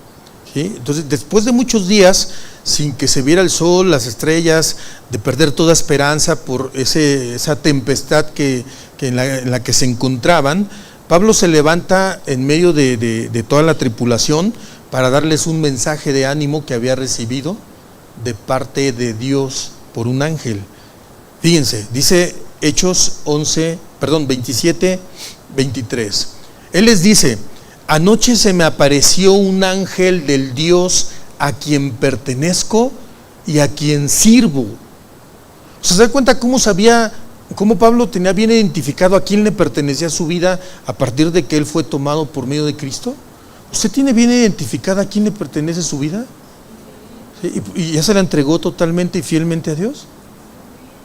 ¿Sí? Entonces, después de muchos días sin que se viera el sol, las estrellas, de perder toda esperanza por esa tempestad en la que se encontraban, Pablo se levanta en medio de toda la tripulación para darles un mensaje de ánimo que había recibido de parte de Dios por un ángel. Fíjense, dice Hechos 27, 23. Él les dice: anoche se me apareció un ángel del Dios a quien pertenezco y a quien sirvo. ¿Se da cuenta cómo Pablo tenía bien identificado a quién le pertenecía su vida a partir de que él fue tomado por medio de Cristo? ¿Usted tiene bien identificada a quién le pertenece su vida? ¿Sí? ¿Y ya se la entregó totalmente y fielmente a Dios?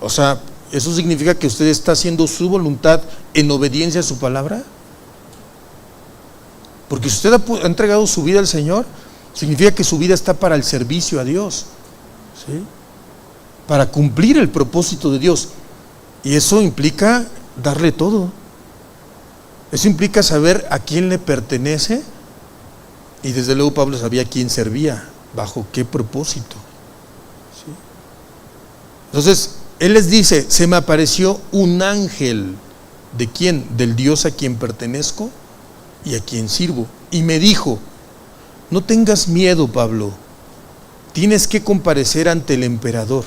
O sea, ¿eso significa que usted está haciendo su voluntad en obediencia a su palabra? Porque si usted ha entregado su vida al Señor, significa que su vida está para el servicio a Dios, ¿sí? Para cumplir el propósito de Dios. Y eso implica darle todo. Eso implica saber a quién le pertenece. Y desde luego Pablo sabía a quién servía, bajo qué propósito. ¿Sí? Entonces, él les dice: se me apareció un ángel. ¿De quién? Del Dios a quien pertenezco y a quien sirvo. Y me dijo: no tengas miedo, Pablo, tienes que comparecer ante el emperador,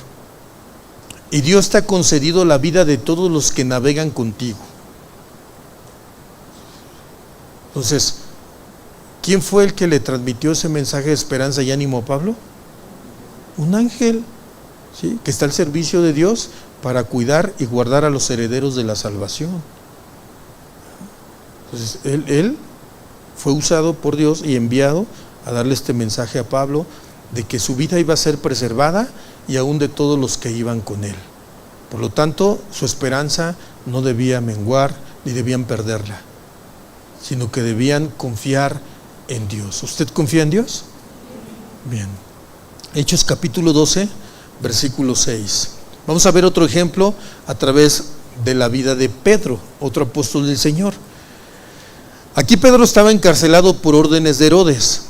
y Dios te ha concedido la vida de todos los que navegan contigo. Entonces, ¿quién fue el que le transmitió ese mensaje de esperanza y ánimo a Pablo? Un ángel. ¿sí? Que está al servicio de Dios para cuidar y guardar a los herederos de la salvación. Entonces, él fue usado por Dios y enviado a darle este mensaje a Pablo de que su vida iba a ser preservada y aún de todos los que iban con él. Por lo tanto, su esperanza no debía menguar ni debían perderla, sino que debían confiar en Dios. ¿Usted confía en Dios? Bien. Hechos capítulo 12, versículo 6. Vamos a ver otro ejemplo a través de la vida de Pedro, otro apóstol del Señor. Aquí Pedro estaba encarcelado por órdenes de Herodes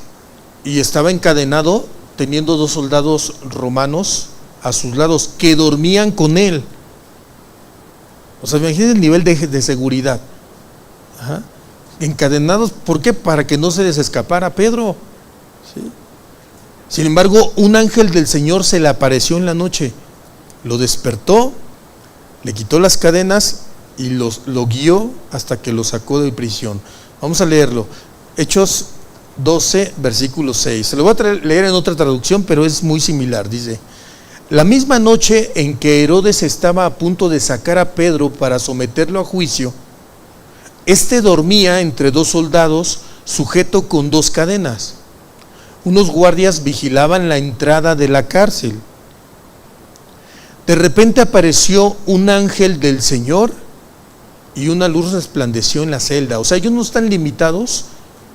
y estaba encadenado teniendo 2 soldados romanos a sus lados que dormían con él. O sea, imagínense el nivel de seguridad. Ajá. Encadenados, ¿por qué? Para que no se les escapara Pedro. ¿Sí? Sin embargo, un ángel del Señor se le apareció en la noche, lo despertó, le quitó las cadenas y lo guió hasta que lo sacó de prisión. Vamos a leerlo. Hechos 12, versículo 6. Se lo voy a leer en otra traducción, pero es muy similar. Dice: la misma noche en que Herodes estaba a punto de sacar a Pedro para someterlo a juicio, este dormía entre 2 soldados, sujeto con 2 cadenas. Unos guardias vigilaban la entrada de la cárcel. De repente apareció un ángel del Señor y una luz resplandeció en la celda. O sea, ellos no están limitados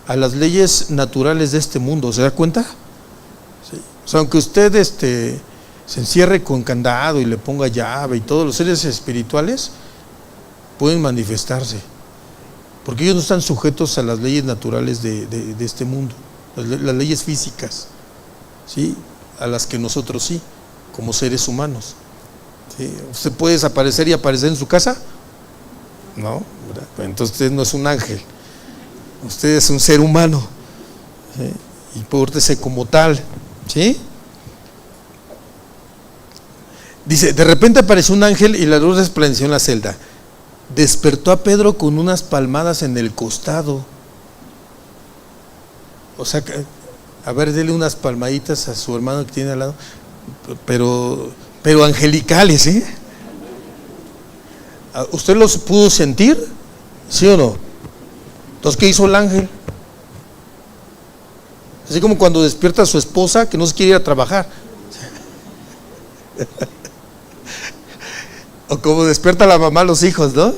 a las leyes naturales de este mundo, ¿se da cuenta? Sí. O sea, aunque usted se encierre con candado y le ponga llave y todos los seres espirituales pueden manifestarse, porque ellos no están sujetos a las leyes naturales de este mundo, las leyes físicas, ¿sí? A las que nosotros sí, como seres humanos. ¿Sí? ¿Usted puede desaparecer y aparecer en su casa? No, ¿verdad? Entonces usted no es un ángel, usted es un ser humano, ¿sí? Y pórtese como tal, ¿sí? Dice: de repente apareció un ángel y la luz resplandeció en la celda. Despertó a Pedro con unas palmadas en el costado. O sea, a ver, dele unas palmaditas a su hermano que tiene al lado, pero angelicales, ¿eh? ¿Usted los pudo sentir? ¿Sí o no? Entonces, ¿qué hizo el ángel? Así como cuando despierta a su esposa que no se quiere ir a trabajar. O como despierta la mamá a los hijos, ¿no?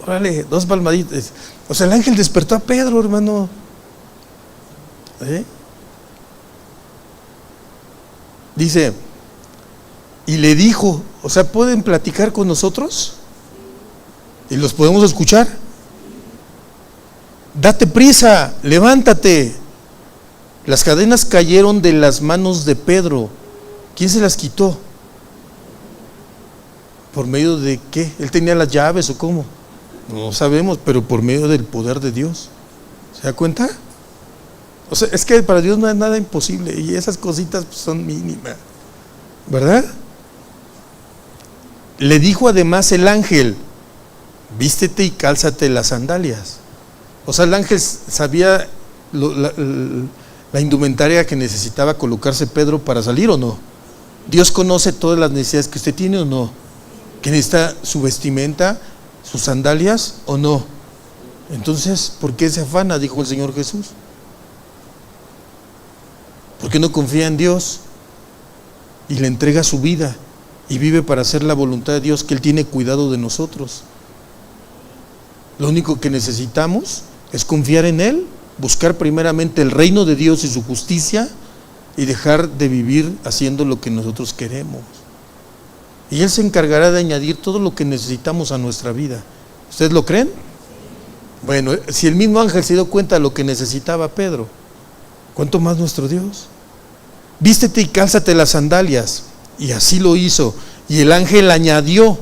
Órale, 2 palmaditas. O sea, el ángel despertó a Pedro, hermano. Dice, y le dijo, o sea, ¿pueden platicar con nosotros? ¿Y los podemos escuchar? Date prisa, levántate. Las cadenas cayeron de las manos de Pedro. ¿Quién se las quitó? ¿Por medio de qué? ¿Él tenía las llaves o cómo? No sabemos, pero por medio del poder de Dios. ¿Se da cuenta? O sea, es que para Dios no hay nada imposible y esas cositas pues son mínimas, ¿verdad? Le dijo además el ángel: vístete y cálzate las sandalias. O sea, el ángel sabía la indumentaria que necesitaba colocarse Pedro para salir, ¿o no? Dios conoce todas las necesidades que usted tiene, ¿o no? Que necesita su vestimenta, sus sandalias, ¿o no? Entonces, ¿por qué se afana? Dijo el Señor Jesús. ¿Por qué no confía en Dios y le entrega su vida y vive para hacer la voluntad de Dios, que Él tiene cuidado de nosotros? Lo único que necesitamos es confiar en Él, buscar primeramente el reino de Dios y su justicia y dejar de vivir haciendo lo que nosotros queremos. Y Él se encargará de añadir todo lo que necesitamos a nuestra vida. ¿Ustedes lo creen? Bueno, si el mismo ángel se dio cuenta de lo que necesitaba Pedro, ¿cuánto más nuestro Dios? Vístete y cálzate las sandalias. Y así lo hizo. Y el ángel añadió: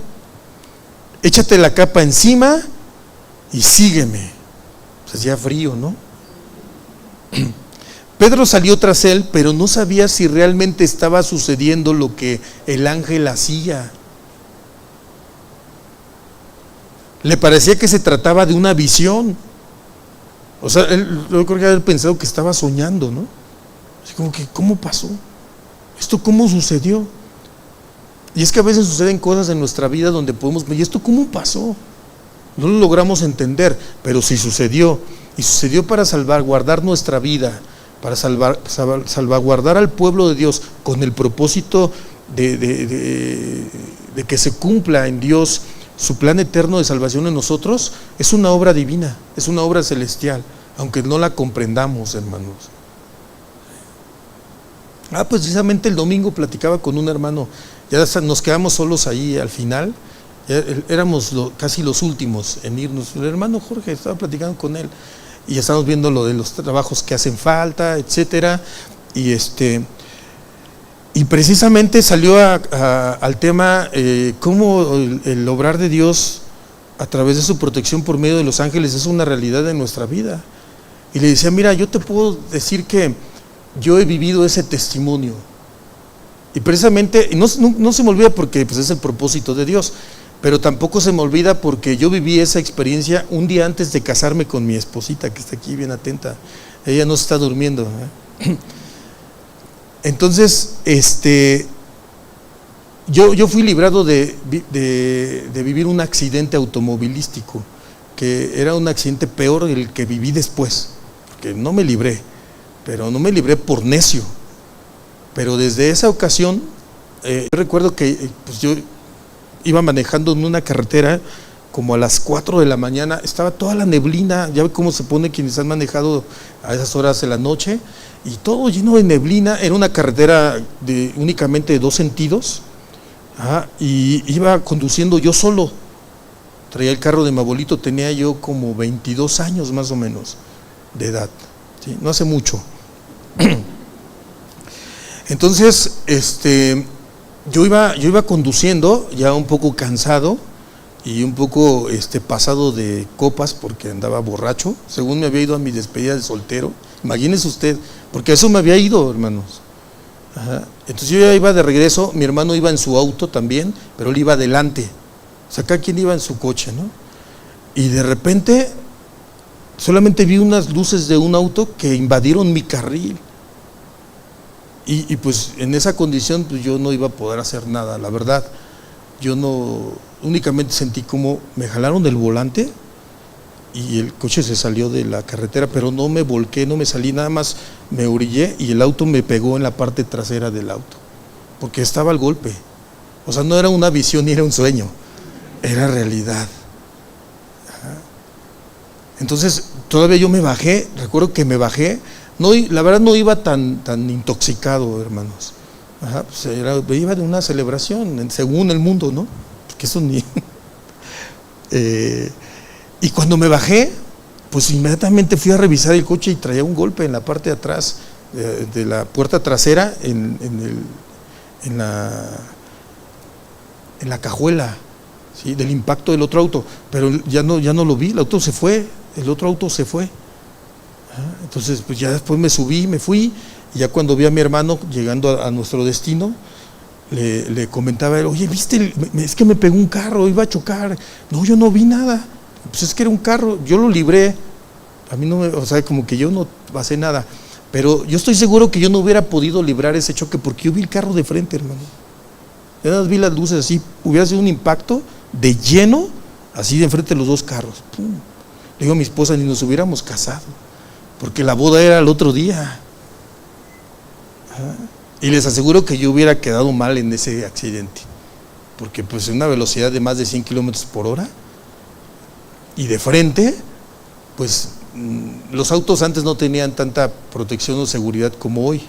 échate la capa encima y sígueme. Pues hacía frío, ¿no? Pedro salió tras él, pero no sabía si realmente estaba sucediendo lo que el ángel hacía. Le parecía que se trataba de una visión. O sea, yo creo que había pensado que estaba soñando, ¿no? Así como que, ¿cómo pasó? ¿Esto cómo sucedió? Y es que a veces suceden cosas en nuestra vida donde podemos ver, ¿y esto cómo pasó? No lo logramos entender, pero sí sucedió. Y sucedió para salvaguardar nuestra vida, para salvaguardar al pueblo de Dios con el propósito de que se cumpla en Dios su plan eterno de salvación en nosotros. Es una obra divina, es una obra celestial, aunque no la comprendamos, hermanos. Precisamente el domingo platicaba con un hermano, ya nos quedamos solos ahí al final, éramos casi los últimos en irnos. El hermano Jorge, estaba platicando con él y estamos viendo lo de los trabajos que hacen falta, etcétera, y precisamente salió al tema cómo el obrar de Dios a través de su protección por medio de los ángeles es una realidad en nuestra vida. Y le decía, mira, yo te puedo decir que yo he vivido ese testimonio. Y precisamente, no se me olvida porque pues, es el propósito de Dios, pero tampoco se me olvida porque yo viví esa experiencia un día antes de casarme con mi esposita, que está aquí bien atenta. Ella no se está durmiendo, ¿eh? Entonces, yo fui librado de vivir un accidente automovilístico, que era un accidente peor del que viví después, porque no me libré, pero no me libré por necio. Pero desde esa ocasión, yo recuerdo que pues yo iba manejando en una carretera como a las 4 de la mañana, estaba toda la neblina, ya ve cómo se pone quienes han manejado a esas horas de la noche, y todo lleno de neblina. Era una carretera únicamente de 2 sentidos, y iba conduciendo yo solo, traía el carro de mi abuelito, tenía yo como 22 años más o menos de edad, ¿sí? No hace mucho. Entonces, yo iba conduciendo ya un poco cansado y un poco pasado de copas porque andaba borracho, según me había ido a mi despedida de soltero. Imagínese usted, porque a eso me había ido, hermanos. Entonces yo ya iba de regreso, mi hermano iba en su auto también, pero él iba adelante. O sea, cada quien iba en su coche, ¿no? Y de repente solamente vi unas luces de un auto que invadieron mi carril. Y pues en esa condición pues yo no iba a poder hacer nada, la verdad. Yo no, únicamente sentí como me jalaron del volante y el coche se salió de la carretera, pero no me volqué, no me salí, nada más me orillé y el auto me pegó en la parte trasera del auto, porque estaba al golpe. O sea, no era una visión ni era un sueño, era realidad. Entonces todavía yo me bajé, recuerdo que me bajé. No, la verdad no iba tan intoxicado, hermanos. Pues iba de una celebración, según el mundo, ¿no? Porque eso ni... y cuando me bajé, pues inmediatamente fui a revisar el coche y traía un golpe en la parte de atrás, de la puerta trasera, en la cajuela, ¿sí? Del impacto del otro auto. Pero ya no lo vi, el otro se fue, el otro auto se fue. Entonces pues ya después me subí, me fui, y ya cuando vi a mi hermano llegando a nuestro destino, le comentaba a él, oye, ¿viste? Es que me pegó un carro, iba a chocar. No, yo no vi nada. Pues es que era un carro, yo lo libré. A mí no o sea, como que yo no pasé nada. Pero yo estoy seguro que yo no hubiera podido librar ese choque porque yo vi el carro de frente, hermano. Ya nada más vi las luces así, hubiera sido un impacto de lleno, así de enfrente de los 2 carros. ¡Pum! Le digo a mi esposa, ni nos hubiéramos casado, porque la boda era el otro día. Y les aseguro que yo hubiera quedado mal en ese accidente, porque pues en una velocidad de más de 100 kilómetros por hora y de frente, pues los autos antes no tenían tanta protección o seguridad como hoy.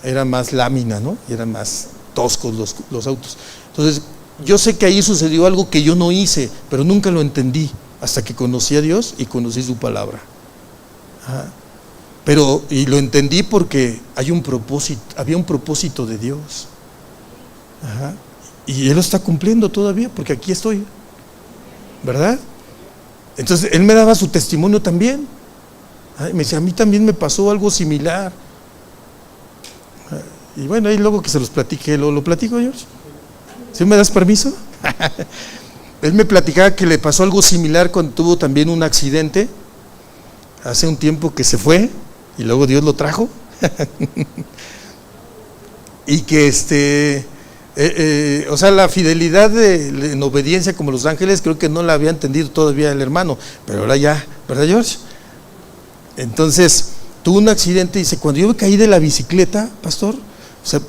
Era más lámina, ¿no? Y eran más toscos los autos. Entonces yo sé que ahí sucedió algo que yo no hice, pero nunca lo entendí hasta que conocí a Dios y conocí su palabra. Y lo entendí porque había un propósito de Dios. Y Él lo está cumpliendo todavía, porque aquí estoy, ¿verdad? Entonces Él me daba su testimonio también. Me decía, a mí también me pasó algo similar. Y bueno, ahí luego que se los platique, ¿lo platico, George? ¿Sí me das permiso? Él me platicaba que le pasó algo similar cuando tuvo también un accidente hace un tiempo, que se fue y luego Dios lo trajo. Y que O sea, la fidelidad en obediencia como los ángeles, creo que no la había entendido todavía el hermano, pero ahora ya, ¿verdad, George? Entonces, tuvo un accidente y dice, cuando yo me caí de la bicicleta, pastor, o sea,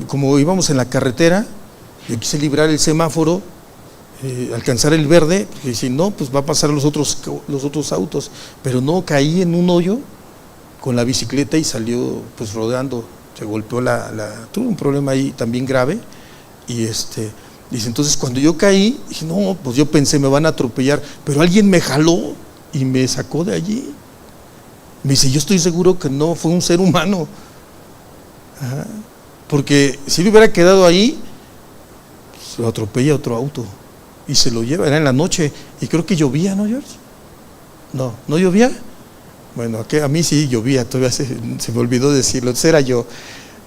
como íbamos en la carretera, yo quise librar el semáforo, alcanzar el verde, y si no, pues va a pasar los otros autos, pero no, caí en un hoyo con la bicicleta y salió pues rodando, se golpeó tuvo un problema ahí también grave, y dice, entonces cuando yo caí, dije, no, pues yo pensé, me van a atropellar, pero alguien me jaló y me sacó de allí. Me dice, yo estoy seguro que no fue un ser humano. Ajá. Porque si le hubiera quedado ahí, se lo atropella otro auto y se lo lleva. Era en la noche y creo que llovía, ¿no, George? No llovía. Bueno, a mí sí llovía, todavía se me olvidó decirlo, entonces era yo.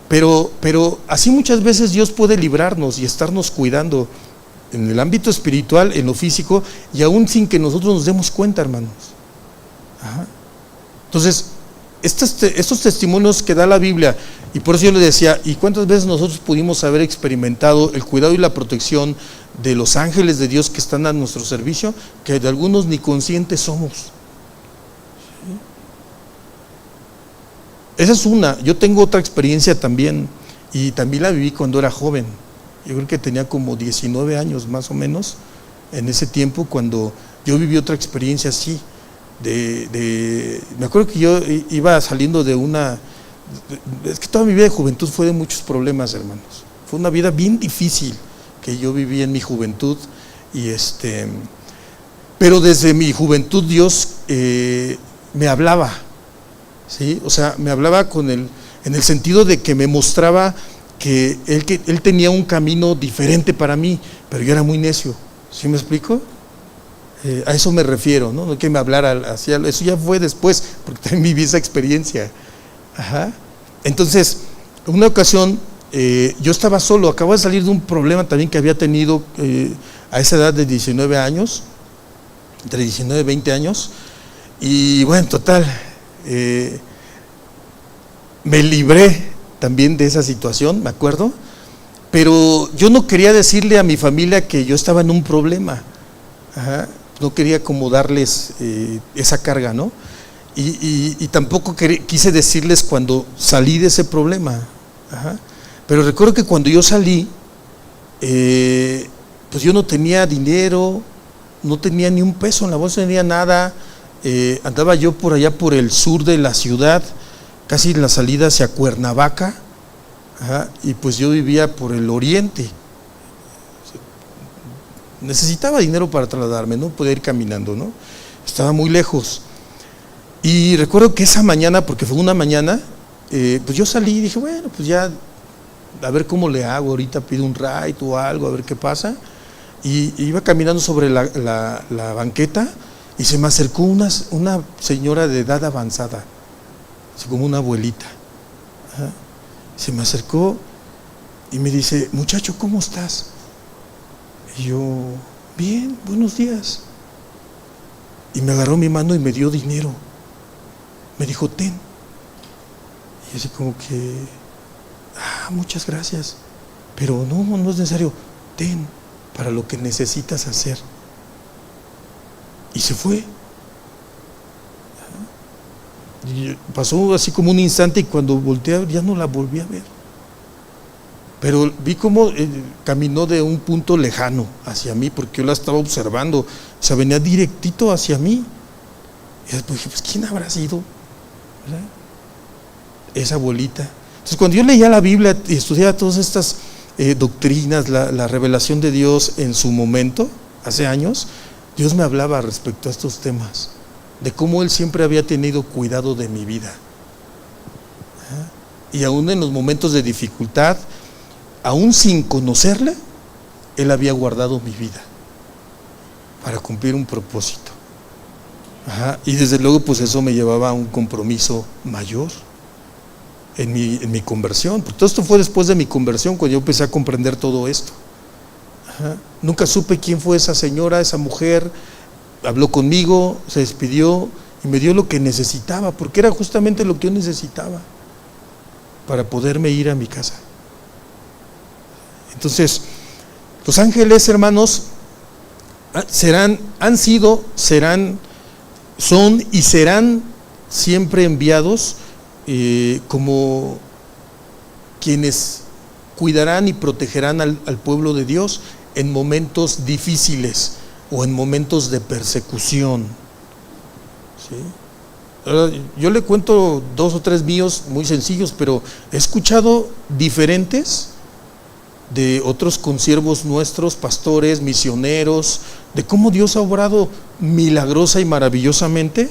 Pero así muchas veces Dios puede librarnos y estarnos cuidando en el ámbito espiritual, en lo físico, y aún sin que nosotros nos demos cuenta, hermanos. Ajá. Entonces, estos testimonios que da la Biblia, y por eso yo le decía, ¿y cuántas veces nosotros pudimos haber experimentado el cuidado y la protección de los ángeles de Dios que están a nuestro servicio, que de algunos ni conscientes somos? ¿Sí? Esa es una. Yo tengo otra experiencia también, y también la viví cuando era joven. Yo creo que tenía como 19 años más o menos, en ese tiempo, cuando yo viví otra experiencia así. Me acuerdo que yo iba saliendo es que toda mi vida de juventud fue de muchos problemas, hermanos. Fue una vida bien difícil que yo viví en mi juventud, pero desde mi juventud Dios me hablaba, ¿sí? O sea, me hablaba en el sentido de que me mostraba que él tenía un camino diferente para mí, pero yo era muy necio. ¿Sí me explico? A eso me refiero, no que me hablara hacia eso, ya fue después, porque también viví esa experiencia. Ajá. Entonces, en una ocasión, yo estaba solo, acababa de salir de un problema también que había tenido a esa edad de 19 años, entre 19 y 20 años, y bueno, total, me libré también de esa situación, me acuerdo, pero yo no quería decirle a mi familia que yo estaba en un problema. Ajá. No quería como darles esa carga, ¿no? Y tampoco quise decirles cuando salí de ese problema. Ajá. Pero recuerdo que cuando yo salí, pues yo no tenía dinero, no tenía ni un peso en la bolsa, no tenía nada. Andaba yo por allá por el sur de la ciudad, casi en la salida hacia Cuernavaca. Ajá. Y pues yo vivía por el oriente. Necesitaba dinero para trasladarme, no podía ir caminando, ¿no? Estaba muy lejos. Y recuerdo que esa mañana, porque fue una mañana, pues yo salí y dije, bueno, pues ya, a ver cómo le hago, ahorita pido un ride o algo, a ver qué pasa. Y iba caminando sobre la banqueta y se me acercó una señora de edad avanzada, así como una abuelita. Ajá. Se me acercó y me dice, muchacho, ¿cómo estás? Y yo, bien, buenos días. Y me agarró mi mano y me dio dinero. Me dijo, ten. Y así como que, muchas gracias. Pero no es necesario. Ten, para lo que necesitas hacer. Y se fue. Y pasó así como un instante y cuando volteé ya no la volví a ver. Pero vi cómo caminó de un punto lejano hacia mí, porque yo la estaba observando. O sea, venía directito hacia mí. Y después dije, pues ¿quién habrá sido? ¿Verdad? Esa abuelita. Entonces cuando yo leía la Biblia y estudiaba todas estas doctrinas, la revelación de Dios en su momento, hace años, Dios me hablaba respecto a estos temas, de cómo Él siempre había tenido cuidado de mi vida. Y aún en los momentos de dificultad, aún sin conocerle, Él había guardado mi vida para cumplir un propósito. Ajá. Y desde luego pues eso me llevaba a un compromiso mayor en mi conversión, porque todo esto fue después de mi conversión, cuando yo empecé a comprender todo esto. Ajá. Nunca supe quién fue esa señora, esa mujer. Habló conmigo, se despidió y me dio lo que necesitaba, porque era justamente lo que yo necesitaba para poderme ir a mi casa. Entonces, los ángeles, hermanos, han sido, serán, son y serán siempre enviados como quienes cuidarán y protegerán al pueblo de Dios en momentos difíciles o en momentos de persecución. ¿Sí? Yo le cuento 2 o 3 míos muy sencillos, pero he escuchado diferentes de otros consiervos nuestros, pastores, misioneros, de cómo Dios ha obrado milagrosa y maravillosamente,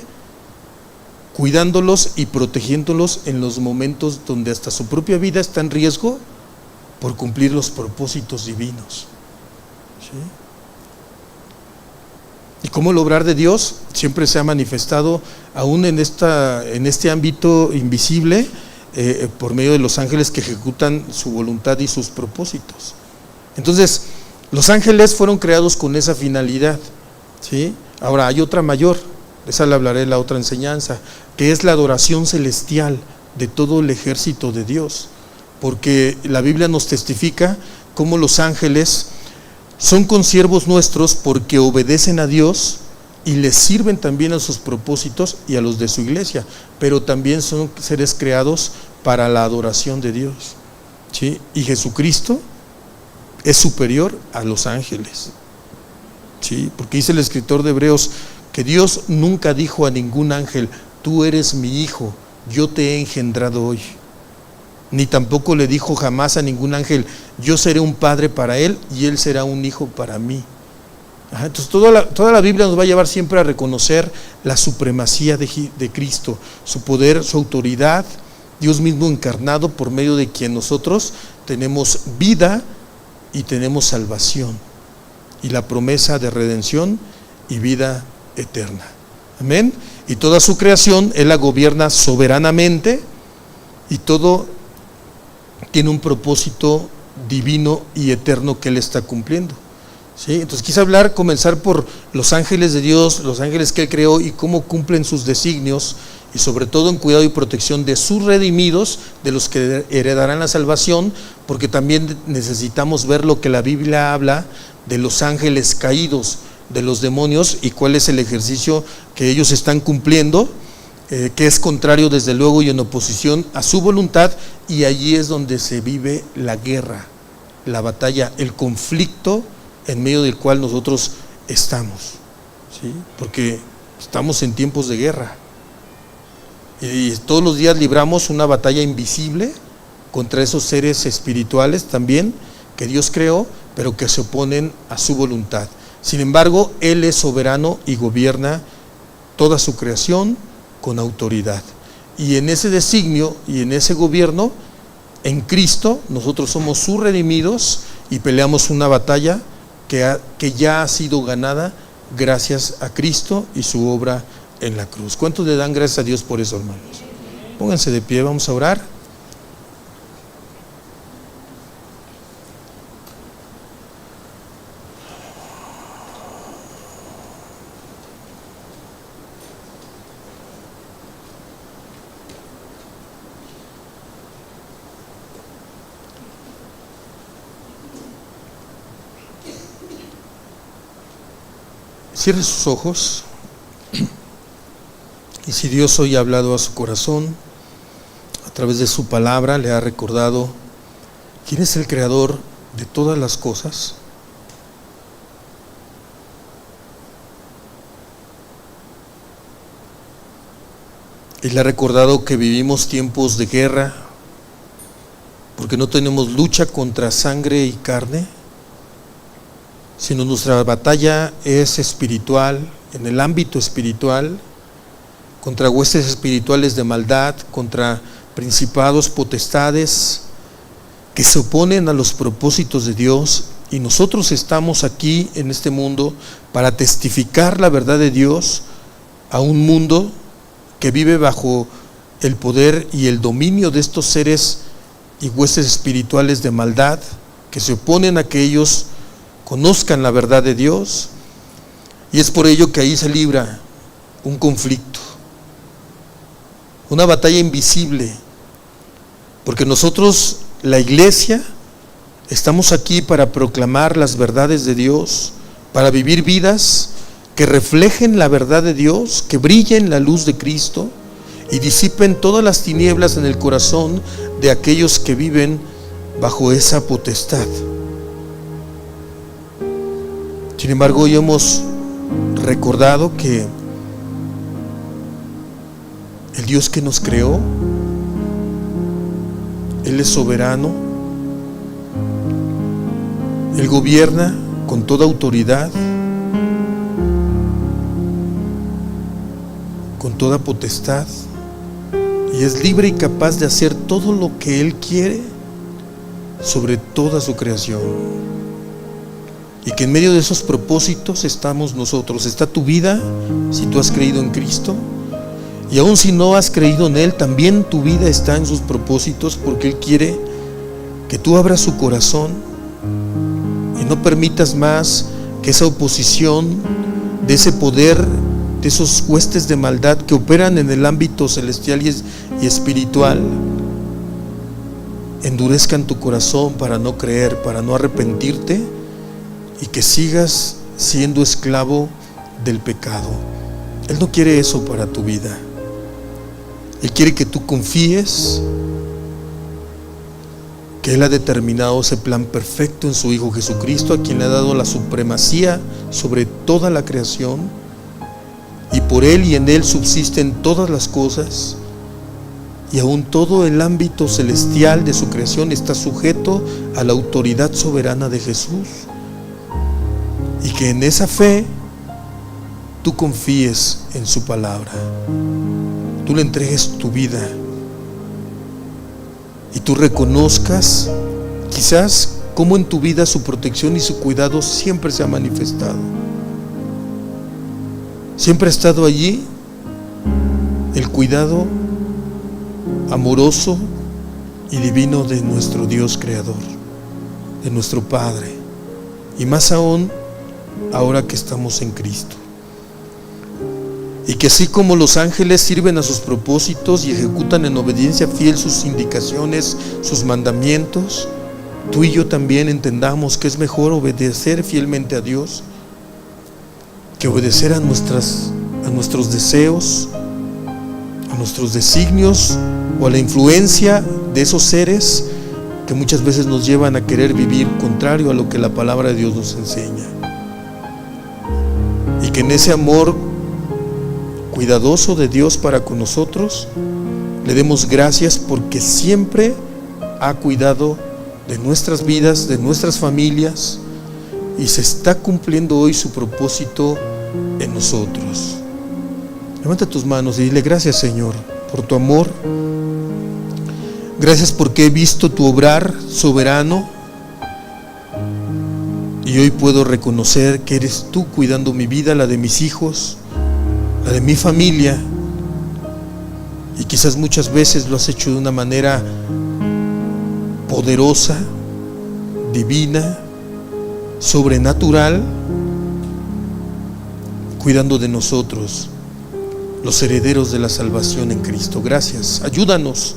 cuidándolos y protegiéndolos en los momentos donde hasta su propia vida está en riesgo por cumplir los propósitos divinos. ¿Sí? Y cómo el obrar de Dios siempre se ha manifestado aún en este ámbito invisible, por medio de los ángeles que ejecutan su voluntad y sus propósitos. Entonces, los ángeles fueron creados con esa finalidad, ¿sí? Ahora hay otra mayor, esa le hablaré en la otra enseñanza, que es la adoración celestial de todo el ejército de Dios, porque la Biblia nos testifica cómo los ángeles son consiervos nuestros porque obedecen a Dios y les sirven también a sus propósitos y a los de su iglesia, pero también son seres creados para la adoración de Dios, ¿sí? Y Jesucristo es superior a los ángeles, ¿sí? Porque dice el escritor de Hebreos que Dios nunca dijo a ningún ángel: tú eres mi hijo, yo te he engendrado hoy. Ni tampoco le dijo jamás a ningún ángel: yo seré un padre para él y él será un hijo para mí. Entonces toda la Biblia nos va a llevar siempre a reconocer la supremacía de Cristo, su poder, su autoridad, Dios mismo encarnado, por medio de quien nosotros tenemos vida y tenemos salvación y la promesa de redención y vida eterna. Amén. Y toda su creación Él la gobierna soberanamente, y todo tiene un propósito divino y eterno que Él está cumpliendo. ¿Sí? Entonces quise comenzar por los ángeles de Dios, los ángeles que Él creó y cómo cumplen sus designios, y sobre todo en cuidado y protección de sus redimidos, de los que heredarán la salvación, porque también necesitamos ver lo que la Biblia habla de los ángeles caídos, de los demonios, y cuál es el ejercicio que ellos están cumpliendo, que es contrario desde luego y en oposición a su voluntad, y allí es donde se vive la guerra, la batalla, el conflicto en medio del cual nosotros estamos, ¿sí? Porque estamos en tiempos de guerra y todos los días libramos una batalla invisible contra esos seres espirituales también que Dios creó, pero que se oponen a su voluntad. Sin embargo, Él es soberano y gobierna toda su creación con autoridad, y en ese designio y en ese gobierno, en Cristo, nosotros somos sus redimidos y peleamos una batalla que ya ha sido ganada gracias a Cristo y su obra en la cruz. ¿Cuántos le dan gracias a Dios por eso, hermanos? Pónganse de pie, vamos a orar. Cierre sus ojos, y si Dios hoy ha hablado a su corazón a través de su palabra, le ha recordado quién es el creador de todas las cosas, y le ha recordado que vivimos tiempos de guerra, porque no tenemos lucha contra sangre y carne, sino nuestra batalla es espiritual, en el ámbito espiritual, contra huestes espirituales de maldad, contra principados, potestades que se oponen a los propósitos de Dios, y nosotros estamos aquí en este mundo para testificar la verdad de Dios a un mundo que vive bajo el poder y el dominio de estos seres y huestes espirituales de maldad que se oponen a que ellos conozcan la verdad de Dios, y es por ello que ahí se libra un conflicto, una batalla invisible, porque nosotros, la iglesia, Estamos aquí para proclamar las verdades de Dios, para vivir vidas que reflejen la verdad de Dios, que brillen la luz de Cristo y disipen todas las tinieblas en el corazón de aquellos que viven bajo esa potestad. Sin embargo, hoy hemos recordado que el Dios que nos creó, Él es soberano, Él gobierna con toda autoridad, con toda potestad, y es libre y capaz de hacer todo lo que Él quiere sobre toda su creación. Y que en medio de esos propósitos estamos nosotros. Está tu vida si tú has creído en Cristo, y aun si no has creído en Él, también tu vida está en sus propósitos, porque Él quiere que tú abras su corazón y no permitas más que esa oposición de ese poder, de esos huestes de maldad que operan en el ámbito celestial y espiritual, endurezcan tu corazón para no creer, para no arrepentirte, y que sigas siendo esclavo del pecado. Él no quiere eso para tu vida. Él quiere que tú confíes que Él ha determinado ese plan perfecto en su Hijo Jesucristo, a quien le ha dado la supremacía sobre toda la creación, y por Él y en Él subsisten todas las cosas, y aún todo el ámbito celestial de su creación está sujeto a la autoridad soberana de Jesús. Y que en esa fe tú confíes en su palabra, tú le entregues tu vida y tú reconozcas quizás cómo en tu vida su protección y su cuidado siempre se ha manifestado. Siempre ha estado allí el cuidado amoroso y divino de nuestro Dios creador, de nuestro Padre, y más aún ahora que estamos en Cristo. Y que así como los ángeles sirven a sus propósitos y ejecutan en obediencia fiel sus indicaciones, sus mandamientos, tú y yo también entendamos que es mejor obedecer fielmente a Dios que obedecer a nuestros deseos, a nuestros designios o a la influencia de esos seres que muchas veces nos llevan a querer vivir contrario a lo que la palabra de Dios nos enseña. Y que en ese amor cuidadoso de Dios para con nosotros le demos gracias, porque siempre ha cuidado de nuestras vidas, de nuestras familias, y se está cumpliendo hoy su propósito en nosotros. Levanta tus manos y dile: gracias, Señor, por tu amor. Gracias porque he visto tu obrar soberano, y hoy puedo reconocer que eres tú cuidando mi vida, la de mis hijos, la de mi familia, y quizás muchas veces lo has hecho de una manera poderosa, divina, sobrenatural, cuidando de nosotros, los herederos de la salvación en Cristo. Gracias. Ayúdanos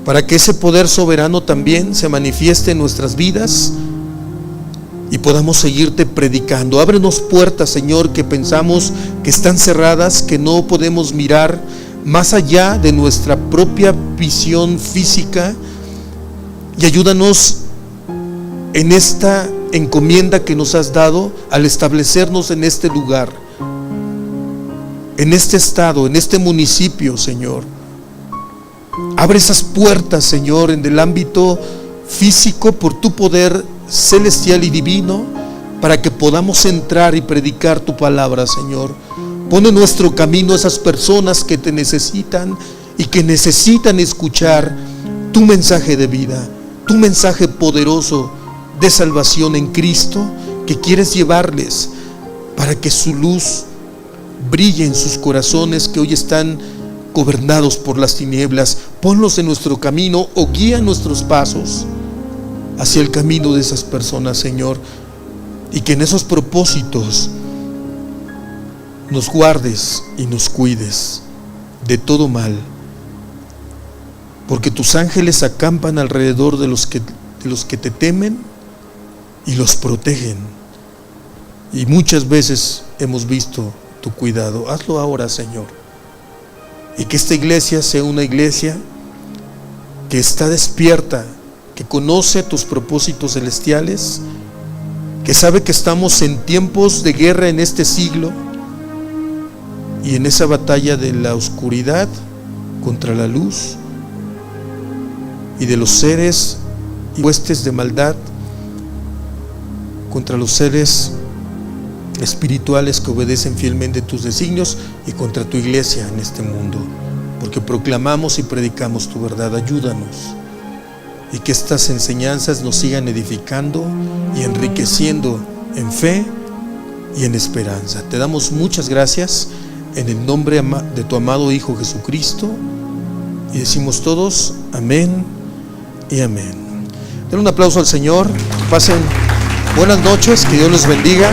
para que ese poder soberano también se manifieste en nuestras vidas y podamos seguirte predicando. Ábrenos puertas, Señor, que pensamos que están cerradas, que no podemos mirar más allá de nuestra propia visión física, y ayúdanos en esta encomienda que nos has dado al establecernos en este lugar, en este estado, en este municipio, Señor. Abre esas puertas, Señor, en el ámbito físico por tu poder celestial y divino, para que podamos entrar y predicar tu palabra, Señor. Pon en nuestro camino esas personas que te necesitan y que necesitan escuchar tu mensaje de vida, tu mensaje poderoso de salvación en Cristo, que quieres llevarles para que su luz brille en sus corazones que hoy están gobernados por las tinieblas. Ponlos en nuestro camino, o guía nuestros pasos hacia el camino de esas personas, Señor, y que en esos propósitos nos guardes y nos cuides de todo mal, porque tus ángeles acampan alrededor de los que te temen y los protegen. Y muchas veces hemos visto tu cuidado. Hazlo ahora, Señor. Y que esta iglesia sea una iglesia que está despierta, que conoce tus propósitos celestiales, que sabe que estamos en tiempos de guerra en este siglo y en esa batalla de la oscuridad contra la luz y de los seres y huestes de maldad contra los seres espirituales que obedecen fielmente tus designios y contra tu iglesia en este mundo, porque proclamamos y predicamos tu verdad. Ayúdanos y que estas enseñanzas nos sigan edificando y enriqueciendo en fe y en esperanza. Te damos muchas gracias en el nombre de tu amado Hijo Jesucristo, y decimos todos amén y amén. Den un aplauso al Señor. Pasen buenas noches, que Dios los bendiga.